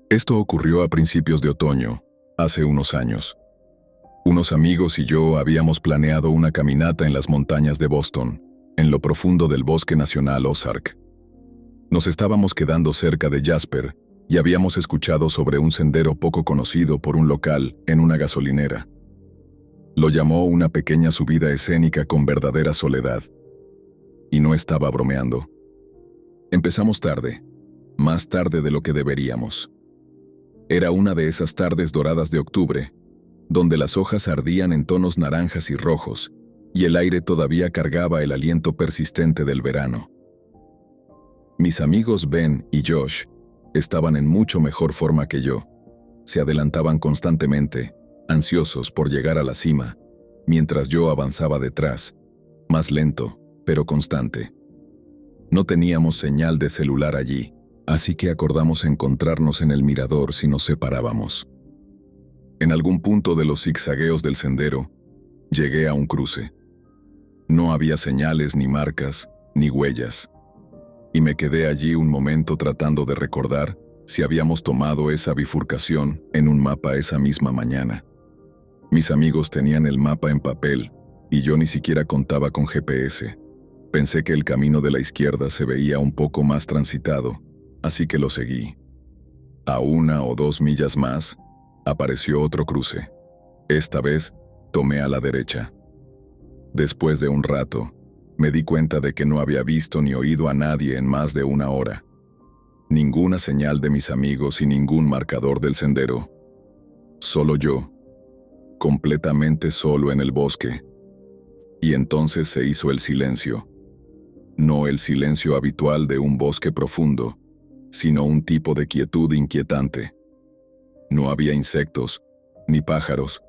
Esto ocurrió a principios de otoño, hace unos años. Unos amigos y yo habíamos planeado una caminata en las montañas de Boston, en lo profundo del Bosque Nacional Ozark. Nos estábamos quedando cerca de Jasper y habíamos escuchado sobre un sendero poco conocido por un local en una gasolinera. Lo llamó una pequeña subida escénica con verdadera soledad. Y no estaba bromeando. Empezamos tarde, más tarde de lo que deberíamos. Era una de esas tardes doradas de octubre, donde las hojas ardían en tonos naranjas y rojos, y el aire todavía cargaba el aliento persistente del verano. Mis amigos Ben y Josh estaban en mucho mejor forma que yo. Se adelantaban constantemente, ansiosos por llegar a la cima, mientras yo avanzaba detrás, más lento, pero constante. No teníamos señal de celular allí, así que acordamos encontrarnos en el mirador si nos separábamos. En algún punto de los zigzagueos del sendero, llegué a un cruce. No había señales, ni marcas, ni huellas. Y me quedé allí un momento tratando de recordar si habíamos tomado esa bifurcación en un mapa esa misma mañana. Mis amigos tenían el mapa en papel, y yo ni siquiera contaba con GPS. Pensé que el camino de la izquierda se veía un poco más transitado, así que lo seguí. A 1 o 2 millas más, apareció otro cruce. Esta vez, tomé a la derecha. Después de un rato, me di cuenta de que no había visto ni oído a nadie en más de 1 hora. Ninguna señal de mis amigos y ningún marcador del sendero. Solo yo, completamente solo en el bosque. Y entonces se hizo el silencio. No el silencio habitual de un bosque profundo, sino un tipo de quietud inquietante. No había insectos, ni pájaros.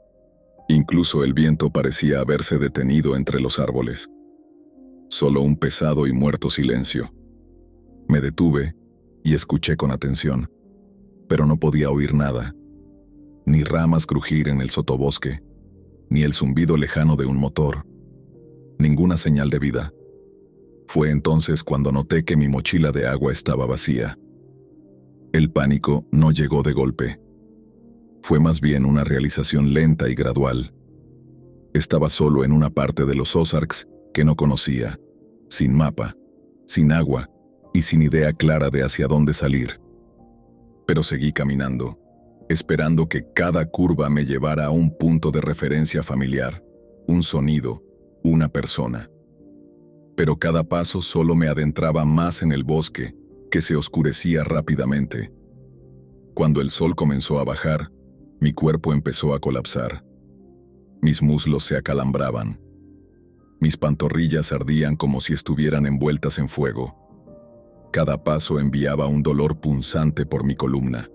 Incluso el viento parecía haberse detenido entre los árboles. Solo un pesado y muerto silencio. Me detuve y escuché con atención, pero no podía oír nada. Ni ramas crujir en el sotobosque, ni el zumbido lejano de un motor. Ninguna señal de vida. Fue entonces cuando noté que mi mochila de agua estaba vacía. El pánico no llegó de golpe. Fue más bien una realización lenta y gradual. Estaba solo en una parte de los Ozarks que no conocía, sin mapa, sin agua y sin idea clara de hacia dónde salir. Pero seguí caminando, esperando que cada curva me llevara a un punto de referencia familiar, un sonido, una persona. Pero cada paso solo me adentraba más en el bosque, que se oscurecía rápidamente. Cuando el sol comenzó a bajar, mi cuerpo empezó a colapsar. Mis muslos se acalambraban. Mis pantorrillas ardían como si estuvieran envueltas en fuego. Cada paso enviaba un dolor punzante por mi columna.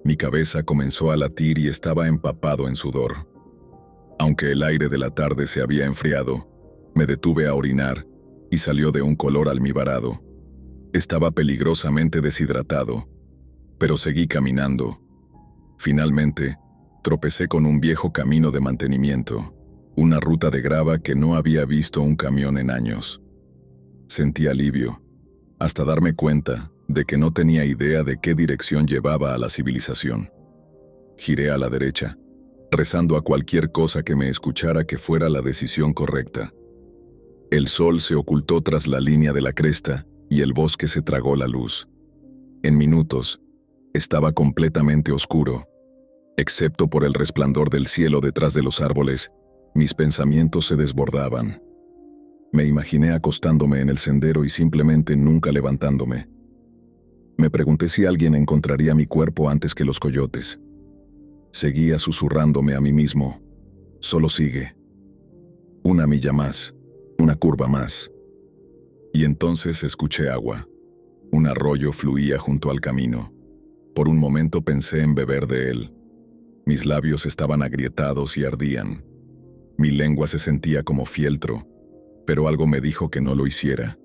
Mi cabeza comenzó a latir y estaba empapado en sudor. Aunque el aire de la tarde se había enfriado, me detuve a orinar y salió de un color almibarado. Estaba peligrosamente deshidratado, pero seguí caminando. Finalmente, tropecé con un viejo camino de mantenimiento, una ruta de grava que no había visto un camión en años. Sentí alivio, hasta darme cuenta de que no tenía idea de qué dirección llevaba a la civilización. Giré a la derecha, rezando a cualquier cosa que me escuchara que fuera la decisión correcta. El sol se ocultó tras la línea de la cresta y el bosque se tragó la luz. En minutos, estaba completamente oscuro. Excepto por el resplandor del cielo detrás de los árboles, mis pensamientos se desbordaban. Me imaginé acostándome en el sendero y simplemente nunca levantándome. Me pregunté si alguien encontraría mi cuerpo antes que los coyotes. Seguía susurrándome a mí mismo: solo sigue. 1 milla más, una curva más. Y entonces escuché agua. Un arroyo fluía junto al camino. Por un momento pensé en beber de él. Mis labios estaban agrietados y ardían. Mi lengua se sentía como fieltro, pero algo me dijo que no lo hiciera.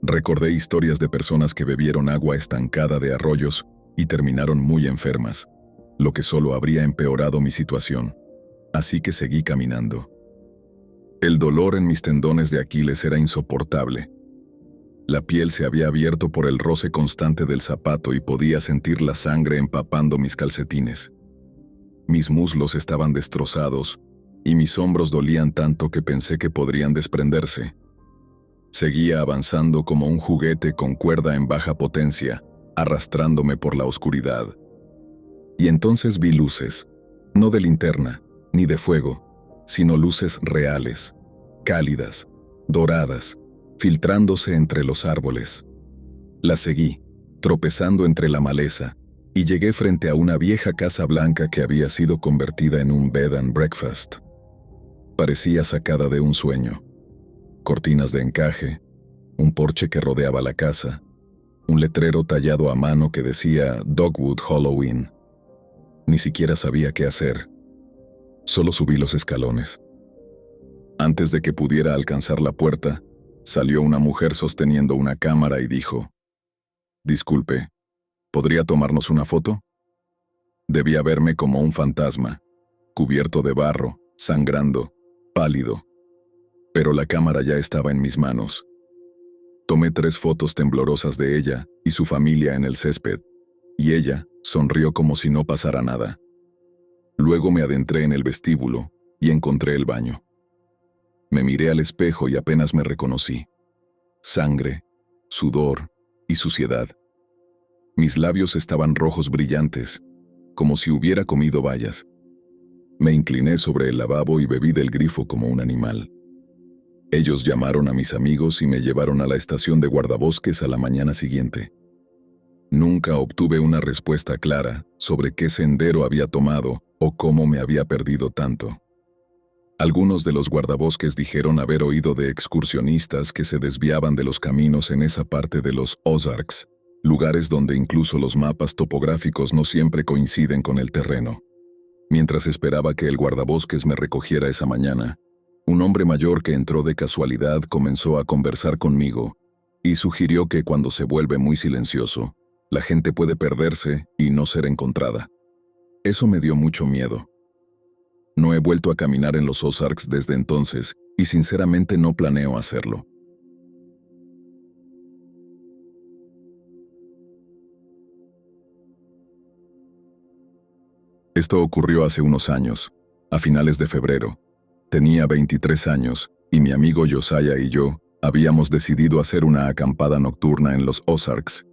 Recordé historias de personas que bebieron agua estancada de arroyos y terminaron muy enfermas, lo que solo habría empeorado mi situación. Así que seguí caminando. El dolor en mis tendones de Aquiles era insoportable. La piel se había abierto por el roce constante del zapato y podía sentir la sangre empapando mis calcetines. Mis muslos estaban destrozados y mis hombros dolían tanto que pensé que podrían desprenderse. Seguía avanzando como un juguete con cuerda en baja potencia, arrastrándome por la oscuridad. Y entonces vi luces, no de linterna, ni de fuego, sino luces reales, cálidas, doradas, filtrándose entre los árboles. Las seguí, tropezando entre la maleza, y llegué frente a una vieja casa blanca que había sido convertida en un bed and breakfast. Parecía sacada de un sueño. Cortinas de encaje, un porche que rodeaba la casa, un letrero tallado a mano que decía Dogwood Halloween. Ni siquiera sabía qué hacer. Solo subí los escalones. Antes de que pudiera alcanzar la puerta, salió una mujer sosteniendo una cámara y dijo: «Disculpe, ¿podría tomarnos una foto?» Debía verme como un fantasma, cubierto de barro, sangrando, pálido. Pero la cámara ya estaba en mis manos. Tomé 3 fotos temblorosas de ella y su familia en el césped, y ella sonrió como si no pasara nada. Luego me adentré en el vestíbulo y encontré el baño. Me miré al espejo y apenas me reconocí. Sangre, sudor y suciedad. Mis labios estaban rojos brillantes, como si hubiera comido bayas. Me incliné sobre el lavabo y bebí del grifo como un animal. Ellos llamaron a mis amigos y me llevaron a la estación de guardabosques a la mañana siguiente. Nunca obtuve una respuesta clara sobre qué sendero había tomado o cómo me había perdido tanto. Algunos de los guardabosques dijeron haber oído de excursionistas que se desviaban de los caminos en esa parte de los Ozarks, lugares donde incluso los mapas topográficos no siempre coinciden con el terreno. Mientras esperaba que el guardabosques me recogiera esa mañana, un hombre mayor que entró de casualidad comenzó a conversar conmigo y sugirió que cuando se vuelve muy silencioso, la gente puede perderse y no ser encontrada. Eso me dio mucho miedo. No he vuelto a caminar en los Ozarks desde entonces y sinceramente no planeo hacerlo. Esto ocurrió hace unos años, a finales de febrero. Tenía 23 años y mi amigo Josiah y yo habíamos decidido hacer una acampada nocturna en los Ozarks,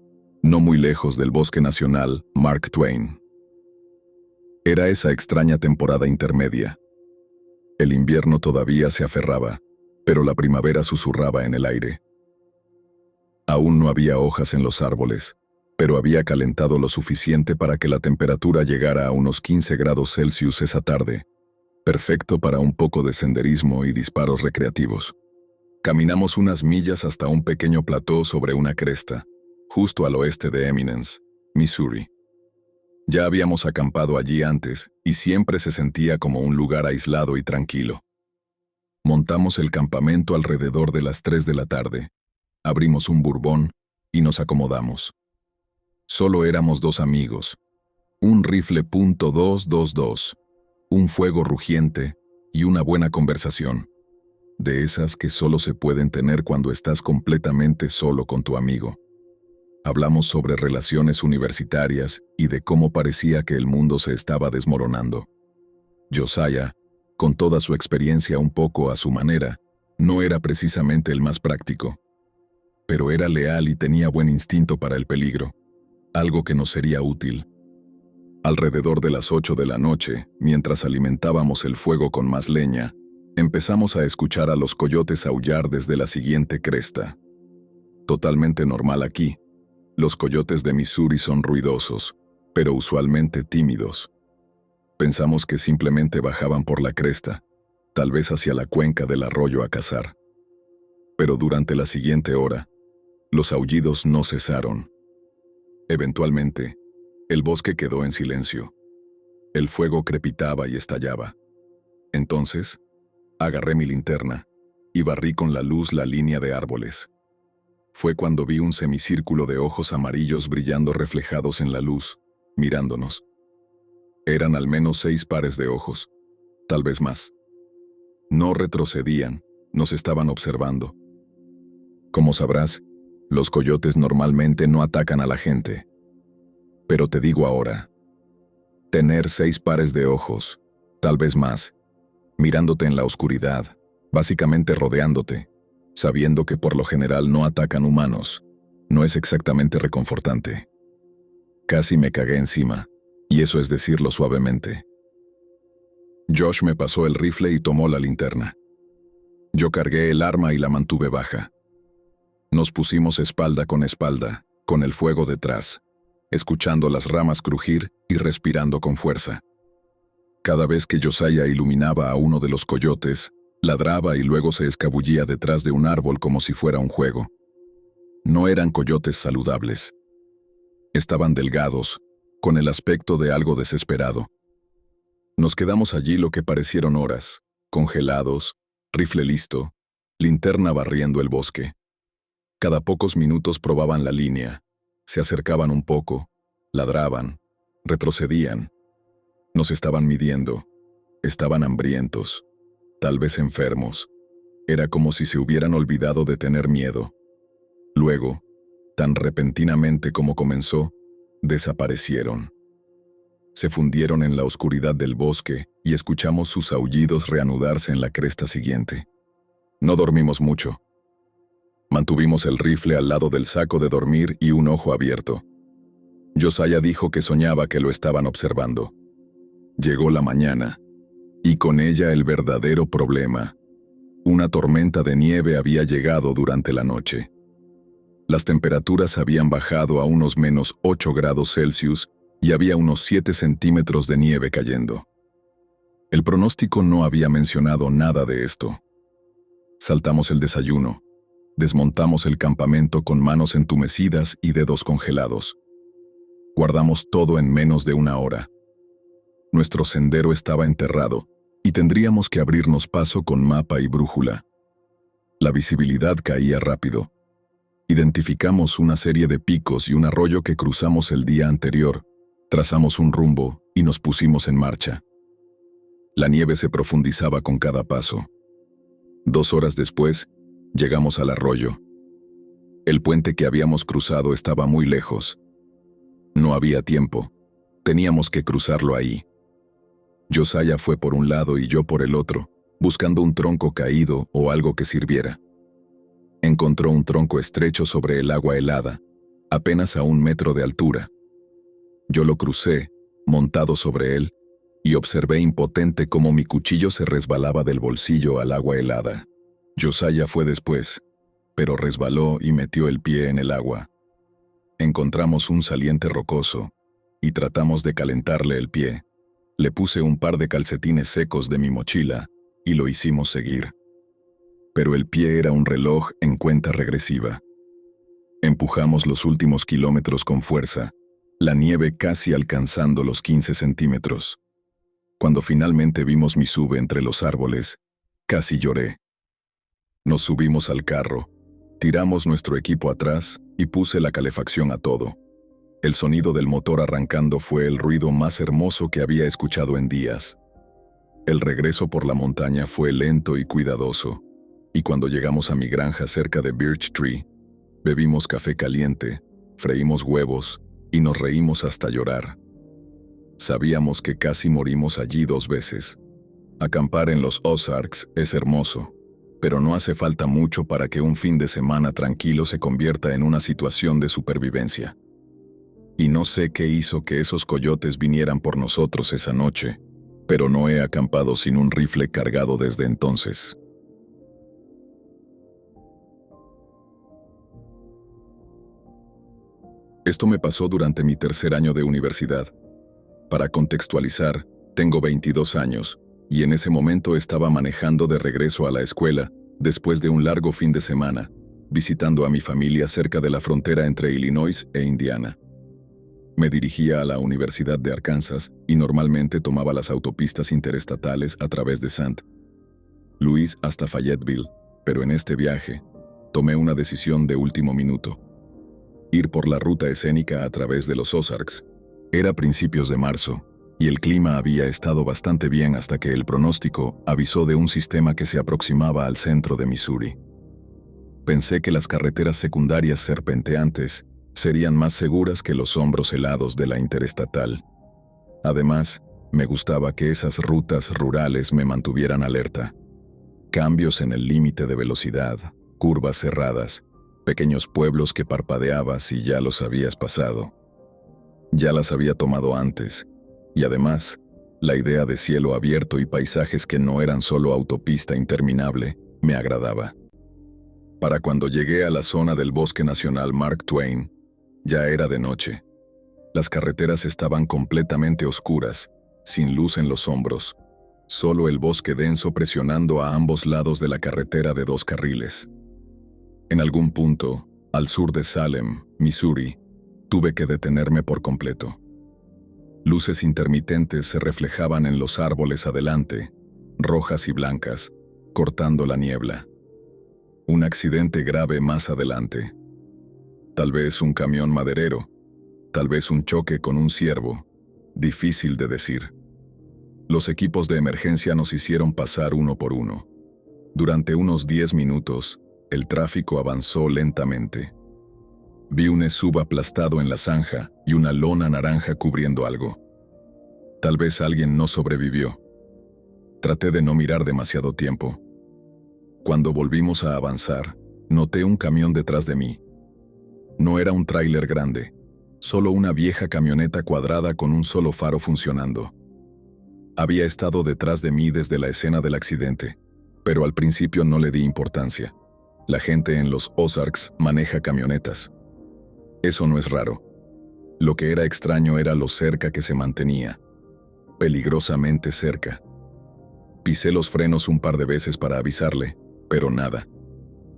no muy lejos del Bosque Nacional Mark Twain. Era esa extraña temporada intermedia. El invierno todavía se aferraba, pero la primavera susurraba en el aire. Aún no había hojas en los árboles, pero había calentado lo suficiente para que la temperatura llegara a unos 15 grados Celsius esa tarde, perfecto para un poco de senderismo y disparos recreativos. Caminamos unas millas hasta un pequeño plató sobre una cresta, justo al oeste de Eminence, Missouri. Ya habíamos acampado allí antes y siempre se sentía como un lugar aislado y tranquilo. Montamos el campamento alrededor de las 3 de la tarde, abrimos un bourbon y nos acomodamos. Solo éramos 2 amigos, un rifle .222, un fuego rugiente y una buena conversación, de esas que solo se pueden tener cuando estás completamente solo con tu amigo. Hablamos sobre relaciones universitarias y de cómo parecía que el mundo se estaba desmoronando. Josiah, con toda su experiencia un poco a su manera, no era precisamente el más práctico, pero era leal y tenía buen instinto para el peligro, algo que nos sería útil. Alrededor de las 8 de la noche, mientras alimentábamos el fuego con más leña, empezamos a escuchar a los coyotes aullar desde la siguiente cresta. Totalmente normal aquí. Los coyotes de Missouri son ruidosos, pero usualmente tímidos. Pensamos que simplemente bajaban por la cresta, tal vez hacia la cuenca del arroyo a cazar. Pero durante la siguiente hora, los aullidos no cesaron. Eventualmente, el bosque quedó en silencio. El fuego crepitaba y estallaba. Entonces, agarré mi linterna y barrí con la luz la línea de árboles. Fue cuando vi un semicírculo de ojos amarillos brillando reflejados en la luz, mirándonos. Eran al menos 6 pares de ojos, tal vez más. No retrocedían, nos estaban observando. Como sabrás, Los coyotes normalmente no atacan a la gente. Pero te digo ahora, tener 6 pares de ojos, tal vez más, mirándote en la oscuridad, básicamente rodeándote, sabiendo que por lo general no atacan humanos, no es exactamente reconfortante. Casi me cagué encima, y eso es decirlo suavemente. Josh me pasó el rifle y tomó la linterna. Yo cargué el arma y la mantuve baja. Nos pusimos espalda, con el fuego detrás, escuchando las ramas crujir y respirando con fuerza. Cada vez que Josiah iluminaba a uno de los coyotes, ladraba y luego se escabullía detrás de un árbol como si fuera un juego. No eran coyotes saludables. Estaban delgados, con el aspecto de algo desesperado. Nos quedamos allí lo que parecieron horas, congelados, rifle listo, linterna barriendo el bosque. Cada pocos minutos probaban la línea, se acercaban un poco, ladraban, retrocedían. Nos estaban midiendo, estaban hambrientos, tal vez enfermos. Era como si se hubieran olvidado de tener miedo. Luego, tan repentinamente como comenzó, desaparecieron. Se fundieron en la oscuridad del bosque y escuchamos sus aullidos reanudarse en la cresta siguiente. No dormimos mucho. Mantuvimos el rifle al lado del saco de dormir y un ojo abierto. Josiah dijo que soñaba que lo estaban observando. Llegó la mañana, y con ella el verdadero problema. Una tormenta de nieve había llegado durante la noche. Las temperaturas habían bajado a unos menos 8 grados Celsius y había unos 7 centímetros de nieve cayendo. El pronóstico no había mencionado nada de esto. Saltamos el desayuno, desmontamos el campamento con manos entumecidas y dedos congelados. Guardamos todo en menos de una hora. Nuestro sendero estaba enterrado y tendríamos que abrirnos paso con mapa y brújula. La visibilidad caía rápido. Identificamos una serie de picos y un arroyo que cruzamos el día anterior, trazamos un rumbo y nos pusimos en marcha. La nieve se profundizaba con cada paso. 2 horas después, llegamos al arroyo. El puente que habíamos cruzado estaba muy lejos. No había tiempo. Teníamos que cruzarlo ahí. Josiah fue por un lado y yo por el otro, buscando un tronco caído o algo que sirviera. Encontró un tronco estrecho sobre el agua helada, apenas a 1 metro de altura. Yo lo crucé, montado sobre él, y observé impotente cómo mi cuchillo se resbalaba del bolsillo al agua helada. Josiah fue después, pero resbaló y metió el pie en el agua. Encontramos un saliente rocoso, y tratamos de calentarle el pie. Le puse un par de calcetines secos de mi mochila, y lo hicimos seguir. Pero el pie era un reloj en cuenta regresiva. Empujamos los últimos kilómetros con fuerza, la nieve casi alcanzando los 15 centímetros. Cuando finalmente vimos mi sube entre los árboles, casi lloré. Nos subimos al carro, tiramos nuestro equipo atrás y puse la calefacción a todo. El sonido del motor arrancando fue el ruido más hermoso que había escuchado en días. El regreso por la montaña fue lento y cuidadoso, y cuando llegamos a mi granja cerca de Birch Tree, bebimos café caliente, freímos huevos y nos reímos hasta llorar. Sabíamos que casi morimos allí 2 veces. Acampar en los Ozarks es hermoso, pero no hace falta mucho para que un fin de semana tranquilo se convierta en una situación de supervivencia. Y no sé qué hizo que esos coyotes vinieran por nosotros esa noche, pero no he acampado sin un rifle cargado desde entonces. Esto me pasó durante mi 3er año de universidad. Para contextualizar, tengo 22 años, y en ese momento estaba manejando de regreso a la escuela, después de un largo fin de semana, visitando a mi familia cerca de la frontera entre Illinois e Indiana. Me dirigía a la Universidad de Arkansas y normalmente tomaba las autopistas interestatales a través de St. Louis hasta Fayetteville, pero en este viaje, tomé una decisión de último minuto. Ir por la ruta escénica a través de los Ozarks. Era principios de marzo, y el clima había estado bastante bien hasta que el pronóstico avisó de un sistema que se aproximaba al centro de Missouri. Pensé que las carreteras secundarias serpenteantes serían más seguras que los hombros helados de la interestatal. Además, me gustaba que esas rutas rurales me mantuvieran alerta. Cambios en el límite de velocidad, curvas cerradas, pequeños pueblos que parpadeabas y ya los habías pasado. Ya las había tomado antes, y además, la idea de cielo abierto y paisajes que no eran solo autopista interminable me agradaba. Para cuando llegué a la zona del Bosque Nacional Mark Twain, ya era de noche. Las carreteras estaban completamente oscuras, sin luz en los hombros, solo el bosque denso presionando a ambos lados de la carretera de 2 carriles. En algún punto, al sur de Salem, Missouri, tuve que detenerme por completo. Luces intermitentes se reflejaban en los árboles adelante, rojas y blancas, cortando la niebla. Un accidente grave más adelante. Tal vez un camión maderero, tal vez un choque con un ciervo, difícil de decir. Los equipos de emergencia nos hicieron pasar uno por uno. Durante unos 10 minutos, el tráfico avanzó lentamente. Vi un SUV aplastado en la zanja y una lona naranja cubriendo algo. Tal vez alguien no sobrevivió. Traté de no mirar demasiado tiempo. Cuando volvimos a avanzar, noté un camión detrás de mí. No era un tráiler grande, solo una vieja camioneta cuadrada con un solo faro funcionando. Había estado detrás de mí desde la escena del accidente, pero al principio no le di importancia. La gente en los Ozarks maneja camionetas. Eso no es raro. Lo que era extraño era lo cerca que se mantenía. Peligrosamente cerca. Pisé los frenos un par de veces para avisarle, pero nada.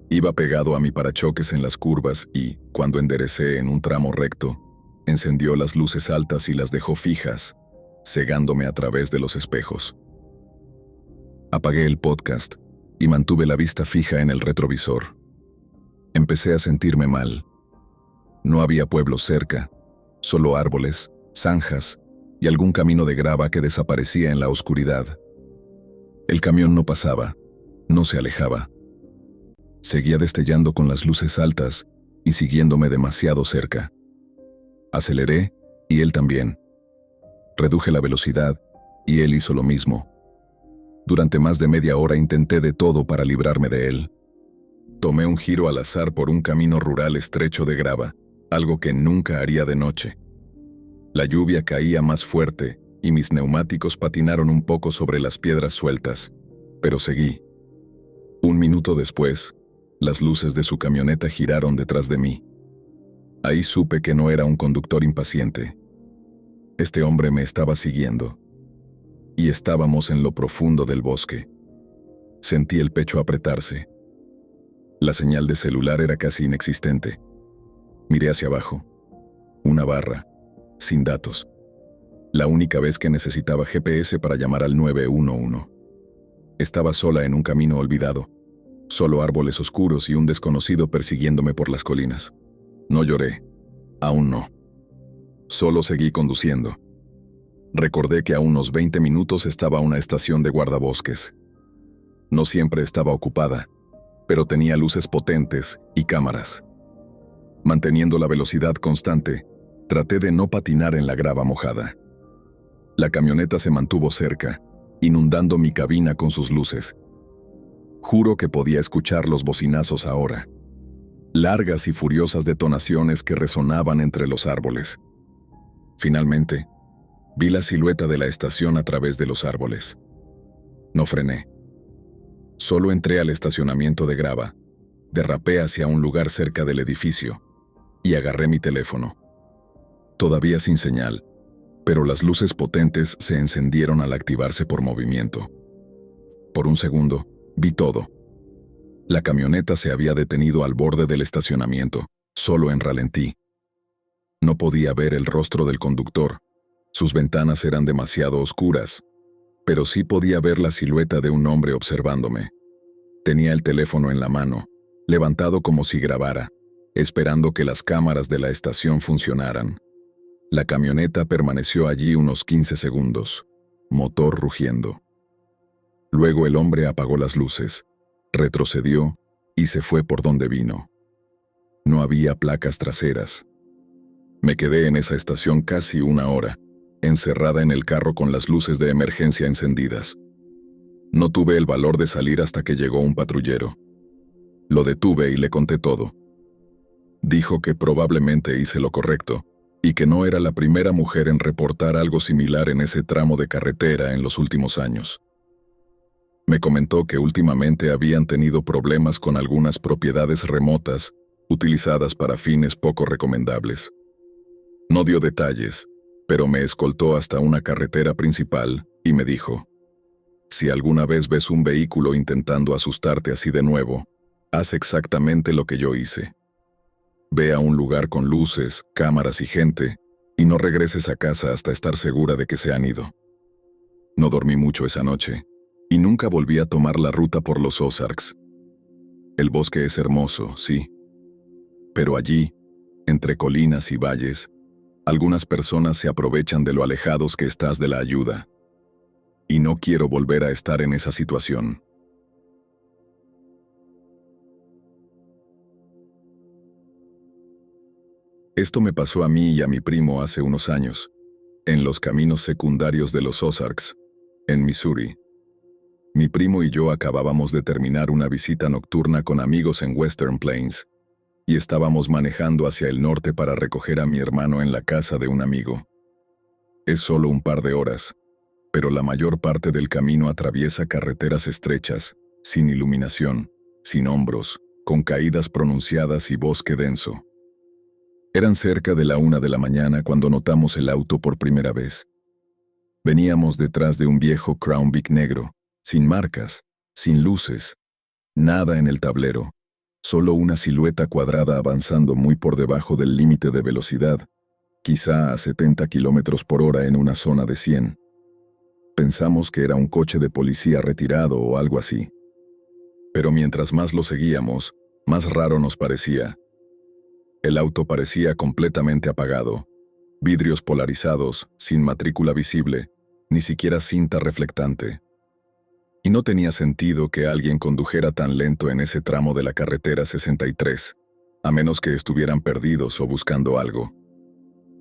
Iba pegado a mi parachoques en las curvas y, cuando enderecé en un tramo recto, encendió las luces altas y las dejó fijas, cegándome a través de los espejos. Apagué el podcast y mantuve la vista fija en el retrovisor. Empecé a sentirme mal. No había pueblos cerca, solo árboles, zanjas y algún camino de grava que desaparecía en la oscuridad. El camión no pasaba, no se alejaba. Seguía destellando con las luces altas y siguiéndome demasiado cerca. Aceleré y él también. Reduje la velocidad y él hizo lo mismo. Durante más de media hora intenté de todo para librarme de él. Tomé un giro al azar por un camino rural estrecho de grava, algo que nunca haría de noche. La lluvia caía más fuerte y mis neumáticos patinaron un poco sobre las piedras sueltas, pero seguí. Un minuto después, las luces de su camioneta giraron detrás de mí. Ahí supe que no era un conductor impaciente. Este hombre me estaba siguiendo. Y estábamos en lo profundo del bosque. Sentí el pecho apretarse. La señal de celular era casi inexistente. Miré hacia abajo. Una barra, sin datos. La única vez que necesitaba GPS para llamar al 911. Estaba sola en un camino olvidado. Solo árboles oscuros y un desconocido persiguiéndome por las colinas. No lloré. Aún no. Solo seguí conduciendo. Recordé que a unos 20 minutos estaba una estación de guardabosques. No siempre estaba ocupada, pero tenía luces potentes y cámaras. Manteniendo la velocidad constante, traté de no patinar en la grava mojada. La camioneta se mantuvo cerca, inundando mi cabina con sus luces. Juro que podía escuchar los bocinazos ahora. Largas y furiosas detonaciones que resonaban entre los árboles. Finalmente, vi la silueta de la estación a través de los árboles. No frené. Solo entré al estacionamiento de grava, derrapé hacia un lugar cerca del edificio y agarré mi teléfono. Todavía sin señal, pero las luces potentes se encendieron al activarse por movimiento. Por un segundo, vi todo. La camioneta se había detenido al borde del estacionamiento, solo en ralentí. No podía ver el rostro del conductor. Sus ventanas eran demasiado oscuras, pero sí podía ver la silueta de un hombre observándome. Tenía el teléfono en la mano, levantado como si grabara, esperando que las cámaras de la estación funcionaran. La camioneta permaneció allí unos 15 segundos, motor rugiendo. Luego el hombre apagó las luces, retrocedió y se fue por donde vino. No había placas traseras. Me quedé en esa estación casi una hora, encerrada en el carro con las luces de emergencia encendidas. No tuve el valor de salir hasta que llegó un patrullero. Lo detuve y le conté todo. Dijo que probablemente hice lo correcto, y que no era la primera mujer en reportar algo similar en ese tramo de carretera en los últimos años. Me comentó que últimamente habían tenido problemas con algunas propiedades remotas, utilizadas para fines poco recomendables. No dio detalles, pero me escoltó hasta una carretera principal y me dijo: si alguna vez ves un vehículo intentando asustarte así de nuevo, haz exactamente lo que yo hice. Ve a un lugar con luces, cámaras y gente, y no regreses a casa hasta estar segura de que se han ido. No dormí mucho esa noche, y nunca volví a tomar la ruta por los Ozarks. El bosque es hermoso, sí. Pero allí, entre colinas y valles, algunas personas se aprovechan de lo alejados que estás de la ayuda. Y no quiero volver a estar en esa situación. Esto me pasó a mí y a mi primo hace unos años, en los caminos secundarios de los Ozarks, en Missouri. Mi primo y yo acabábamos de terminar una visita nocturna con amigos en Western Plains, y estábamos manejando hacia el norte para recoger a mi hermano en la casa de un amigo. Es solo un par de horas, pero la mayor parte del camino atraviesa carreteras estrechas, sin iluminación, sin hombros, con caídas pronunciadas y bosque denso. Eran cerca de la 1 de la mañana cuando notamos el auto por primera vez. Veníamos detrás de un viejo Crown Vic negro, sin marcas, sin luces, nada en el tablero, solo una silueta cuadrada avanzando muy por debajo del límite de velocidad, quizá a 70 km/h en una zona de 100. Pensamos que era un coche de policía retirado o algo así. Pero mientras más lo seguíamos, más raro nos parecía. El auto parecía completamente apagado, vidrios polarizados, sin matrícula visible, ni siquiera cinta reflectante. Y no tenía sentido que alguien condujera tan lento en ese tramo de la carretera 63, a menos que estuvieran perdidos o buscando algo.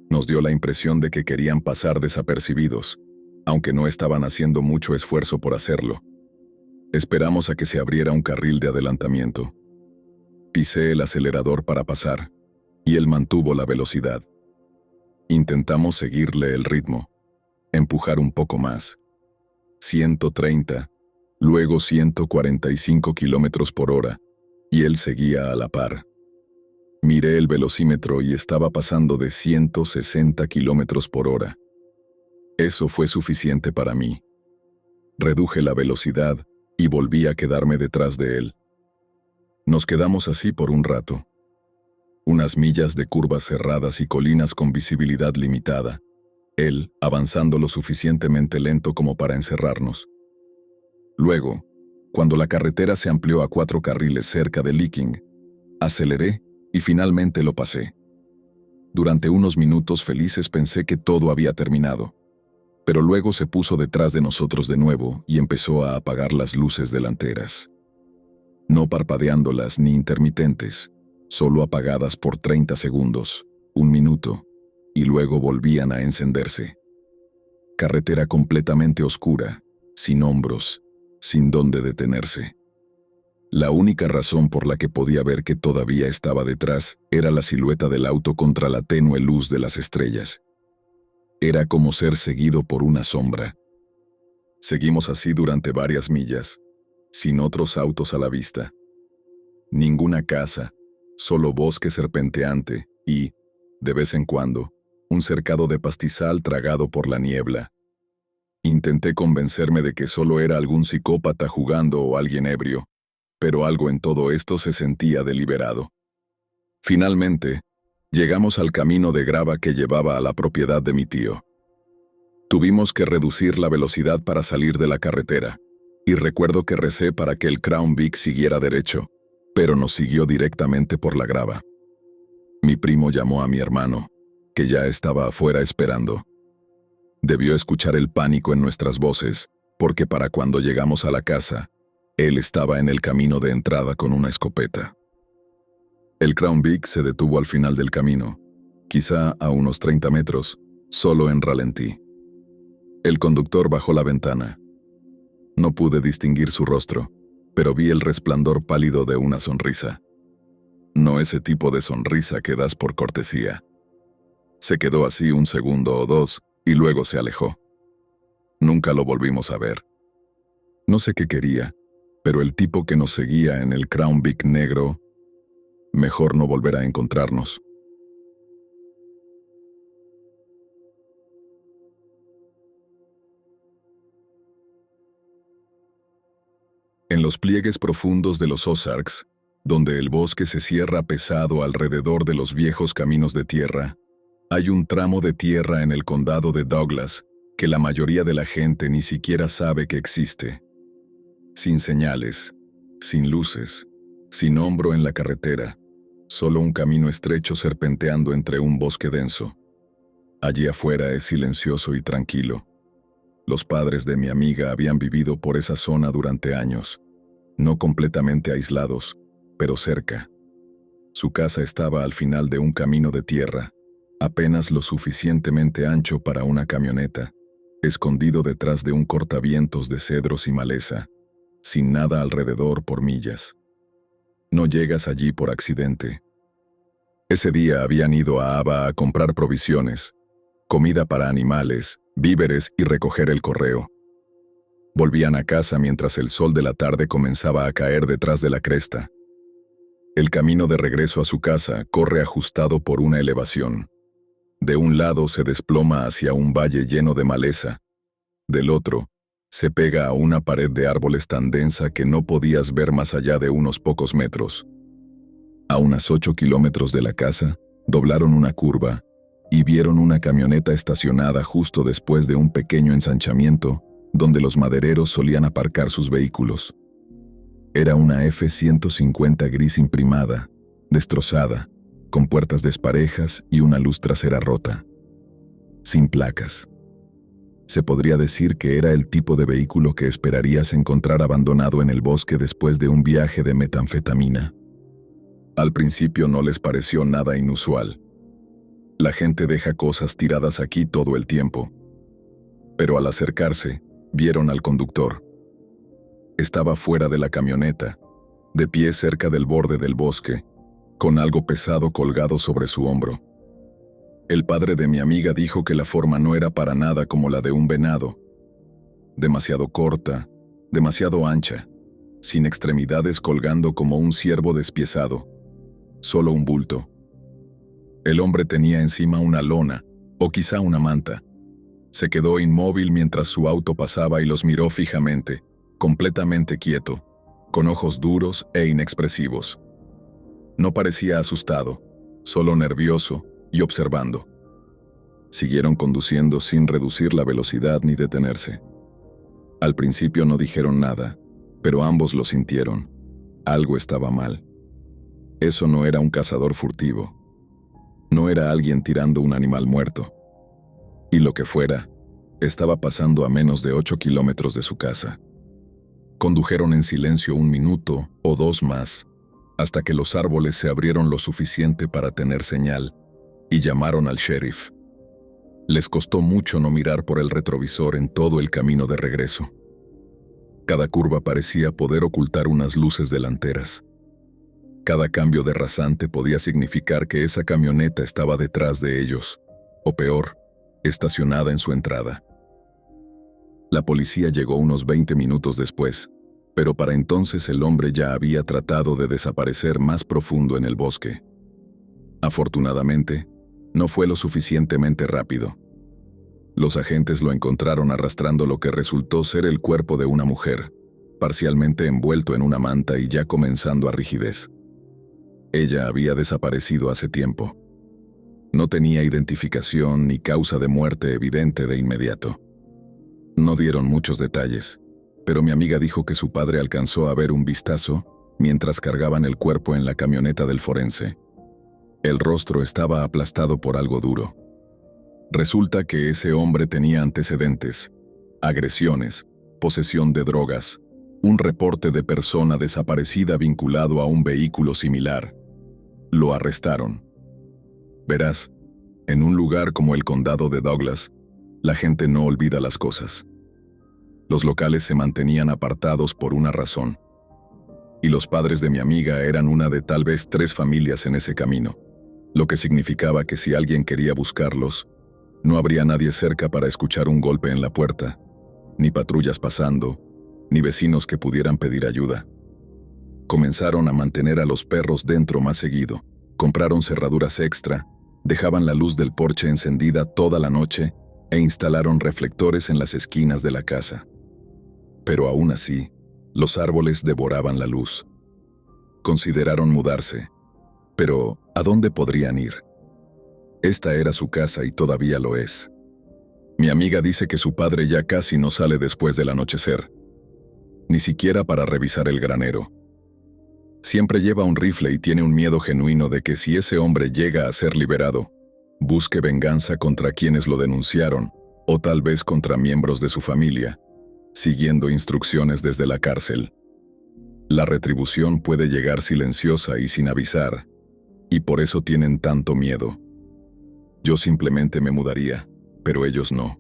Nos dio la impresión de que querían pasar desapercibidos, aunque no estaban haciendo mucho esfuerzo por hacerlo. Esperamos a que se abriera un carril de adelantamiento. Pisé el acelerador para pasar, y él mantuvo la velocidad. Intentamos seguirle el ritmo, empujar un poco más. 130, luego 145 km/h, y él seguía a la par. Miré el velocímetro y estaba pasando de 160 km/h. Eso fue suficiente para mí. Reduje la velocidad y volví a quedarme detrás de él. Nos quedamos así por un rato. Unas millas de curvas cerradas y colinas con visibilidad limitada, él avanzando lo suficientemente lento como para encerrarnos. Luego, cuando la carretera se amplió a 4 carriles cerca de Licking, aceleré y finalmente lo pasé. Durante unos minutos felices pensé que todo había terminado, pero luego se puso detrás de nosotros de nuevo y empezó a apagar las luces delanteras. No parpadeándolas ni intermitentes, solo apagadas por 30 segundos, un minuto, y luego volvían a encenderse. Carretera completamente oscura, sin hombros, sin dónde detenerse. La única razón por la que podía ver que todavía estaba detrás era la silueta del auto contra la tenue luz de las estrellas. Era como ser seguido por una sombra. Seguimos así durante varias millas, sin otros autos a la vista. Ninguna casa, solo bosque serpenteante y, de vez en cuando, un cercado de pastizal tragado por la niebla. Intenté convencerme de que solo era algún psicópata jugando o alguien ebrio, pero algo en todo esto se sentía deliberado. Finalmente, llegamos al camino de grava que llevaba a la propiedad de mi tío. Tuvimos que reducir la velocidad para salir de la carretera, y recuerdo que recé para que el Crown Vic siguiera derecho, pero nos siguió directamente por la grava. Mi primo llamó a mi hermano, que ya estaba afuera esperando. Debió escuchar el pánico en nuestras voces, porque para cuando llegamos a la casa, Él estaba en el camino de entrada con una escopeta. El Crown Vic se detuvo al final del camino, quizá a unos 30 metros, solo en ralentí. El conductor bajó la ventana. No pude distinguir su rostro, pero vi el resplandor pálido de una sonrisa. No ese tipo de sonrisa que das por cortesía. Se quedó así un segundo o dos y luego se alejó. Nunca lo volvimos a ver. No sé qué quería, pero el tipo que nos seguía en el Crown Vic negro, mejor no volver a encontrarnos. En los pliegues profundos de los Ozarks, donde el bosque se cierra pesado alrededor de los viejos caminos de tierra, hay un tramo de tierra en el condado de Douglas que la mayoría de la gente ni siquiera sabe que existe. Sin señales, sin luces, sin hombro en la carretera, solo un camino estrecho serpenteando entre un bosque denso. Allí afuera es silencioso y tranquilo. Los padres de mi amiga habían vivido por esa zona durante años, no completamente aislados, pero cerca. Su casa estaba al final de un camino de tierra, apenas lo suficientemente ancho para una camioneta, escondido detrás de un cortavientos de cedros y maleza, sin nada alrededor por millas. No llegas allí por accidente. Ese día habían ido a Ava a comprar provisiones, comida para animales, víveres y recoger el correo. Volvían a casa mientras el sol de la tarde comenzaba a caer detrás de la cresta. El camino de regreso a su casa corre ajustado por una elevación. De un lado se desploma hacia un valle lleno de maleza. Del otro, se pega a una pared de árboles tan densa que no podías ver más allá de unos pocos metros. A unos 8 kilómetros de la casa, doblaron una curva y vieron una camioneta estacionada justo después de un pequeño ensanchamiento donde los madereros solían aparcar sus vehículos. Era una F-150 gris imprimada, destrozada, con puertas desparejas y una luz trasera rota. Sin placas. Se podría decir que era el tipo de vehículo que esperarías encontrar abandonado en el bosque después de un viaje de metanfetamina. Al principio no les pareció nada inusual. La gente deja cosas tiradas aquí todo el tiempo. Pero al acercarse, vieron al conductor. Estaba fuera de la camioneta, de pie cerca del borde del bosque, con algo pesado colgado sobre su hombro. El padre de mi amiga dijo que la forma no era para nada como la de un venado. Demasiado corta, demasiado ancha, sin extremidades colgando como un ciervo despiezado. Solo un bulto. El hombre tenía encima una lona, o quizá una manta. Se quedó inmóvil mientras su auto pasaba y los miró fijamente, completamente quieto, con ojos duros e inexpresivos. No parecía asustado, solo nervioso y observando. Siguieron conduciendo sin reducir la velocidad ni detenerse. Al principio no dijeron nada, pero ambos lo sintieron. Algo estaba mal. Eso no era un cazador furtivo. No era alguien tirando un animal muerto. Y lo que fuera, estaba pasando a menos de 8 kilómetros de su casa. Condujeron en silencio 1 minuto o 2 más, hasta que los árboles se abrieron lo suficiente para tener señal, y llamaron al sheriff. Les costó mucho no mirar por el retrovisor en todo el camino de regreso. Cada curva parecía poder ocultar unas luces delanteras. Cada cambio de rasante podía significar que esa camioneta estaba detrás de ellos, o peor, estacionada en su entrada. La policía llegó unos 20 minutos después, pero para entonces el hombre ya había tratado de desaparecer más profundo en el bosque. Afortunadamente, no fue lo suficientemente rápido. Los agentes lo encontraron arrastrando lo que resultó ser el cuerpo de una mujer, parcialmente envuelto en una manta y ya comenzando a rigidez. Ella había desaparecido hace tiempo. No tenía identificación ni causa de muerte evidente de inmediato. No dieron muchos detalles, pero mi amiga dijo que su padre alcanzó a ver un vistazo mientras cargaban el cuerpo en la camioneta del forense. El rostro estaba aplastado por algo duro. Resulta que ese hombre tenía antecedentes, agresiones, posesión de drogas, un reporte de persona desaparecida vinculado a un vehículo similar. Lo arrestaron. Verás, en un lugar como el condado de Douglas, la gente no olvida las cosas. Los locales se mantenían apartados por una razón. Y los padres de mi amiga eran una de tal vez 3 familias en ese camino, lo que significaba que si alguien quería buscarlos, no habría nadie cerca para escuchar un golpe en la puerta, ni patrullas pasando, ni vecinos que pudieran pedir ayuda. Comenzaron a mantener a los perros dentro más seguido, compraron cerraduras extra, dejaban la luz del porche encendida toda la noche e instalaron reflectores en las esquinas de la casa. Pero aún así, los árboles devoraban la luz. Consideraron mudarse, pero ¿a dónde podrían ir? Esta era su casa y todavía lo es. Mi amiga dice que su padre ya casi no sale después del anochecer, ni siquiera para revisar el granero. Siempre lleva un rifle y tiene un miedo genuino de que si ese hombre llega a ser liberado, busque venganza contra quienes lo denunciaron o tal vez contra miembros de su familia, siguiendo instrucciones desde la cárcel. La retribución puede llegar silenciosa y sin avisar, y por eso tienen tanto miedo. Yo simplemente me mudaría, pero ellos no.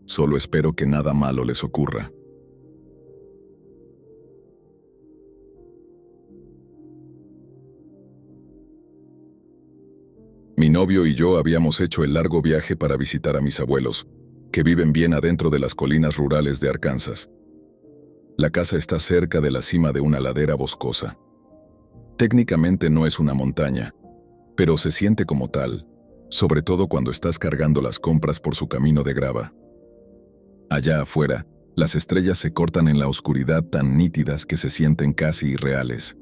Solo espero que nada malo les ocurra. Mi novio y yo habíamos hecho el largo viaje para visitar a mis abuelos, que viven bien adentro de las colinas rurales de Arkansas. La casa está cerca de la cima de una ladera boscosa. Técnicamente no es una montaña, pero se siente como tal, sobre todo cuando estás cargando las compras por su camino de grava. Allá afuera, las estrellas se cortan en la oscuridad tan nítidas que se sienten casi irreales.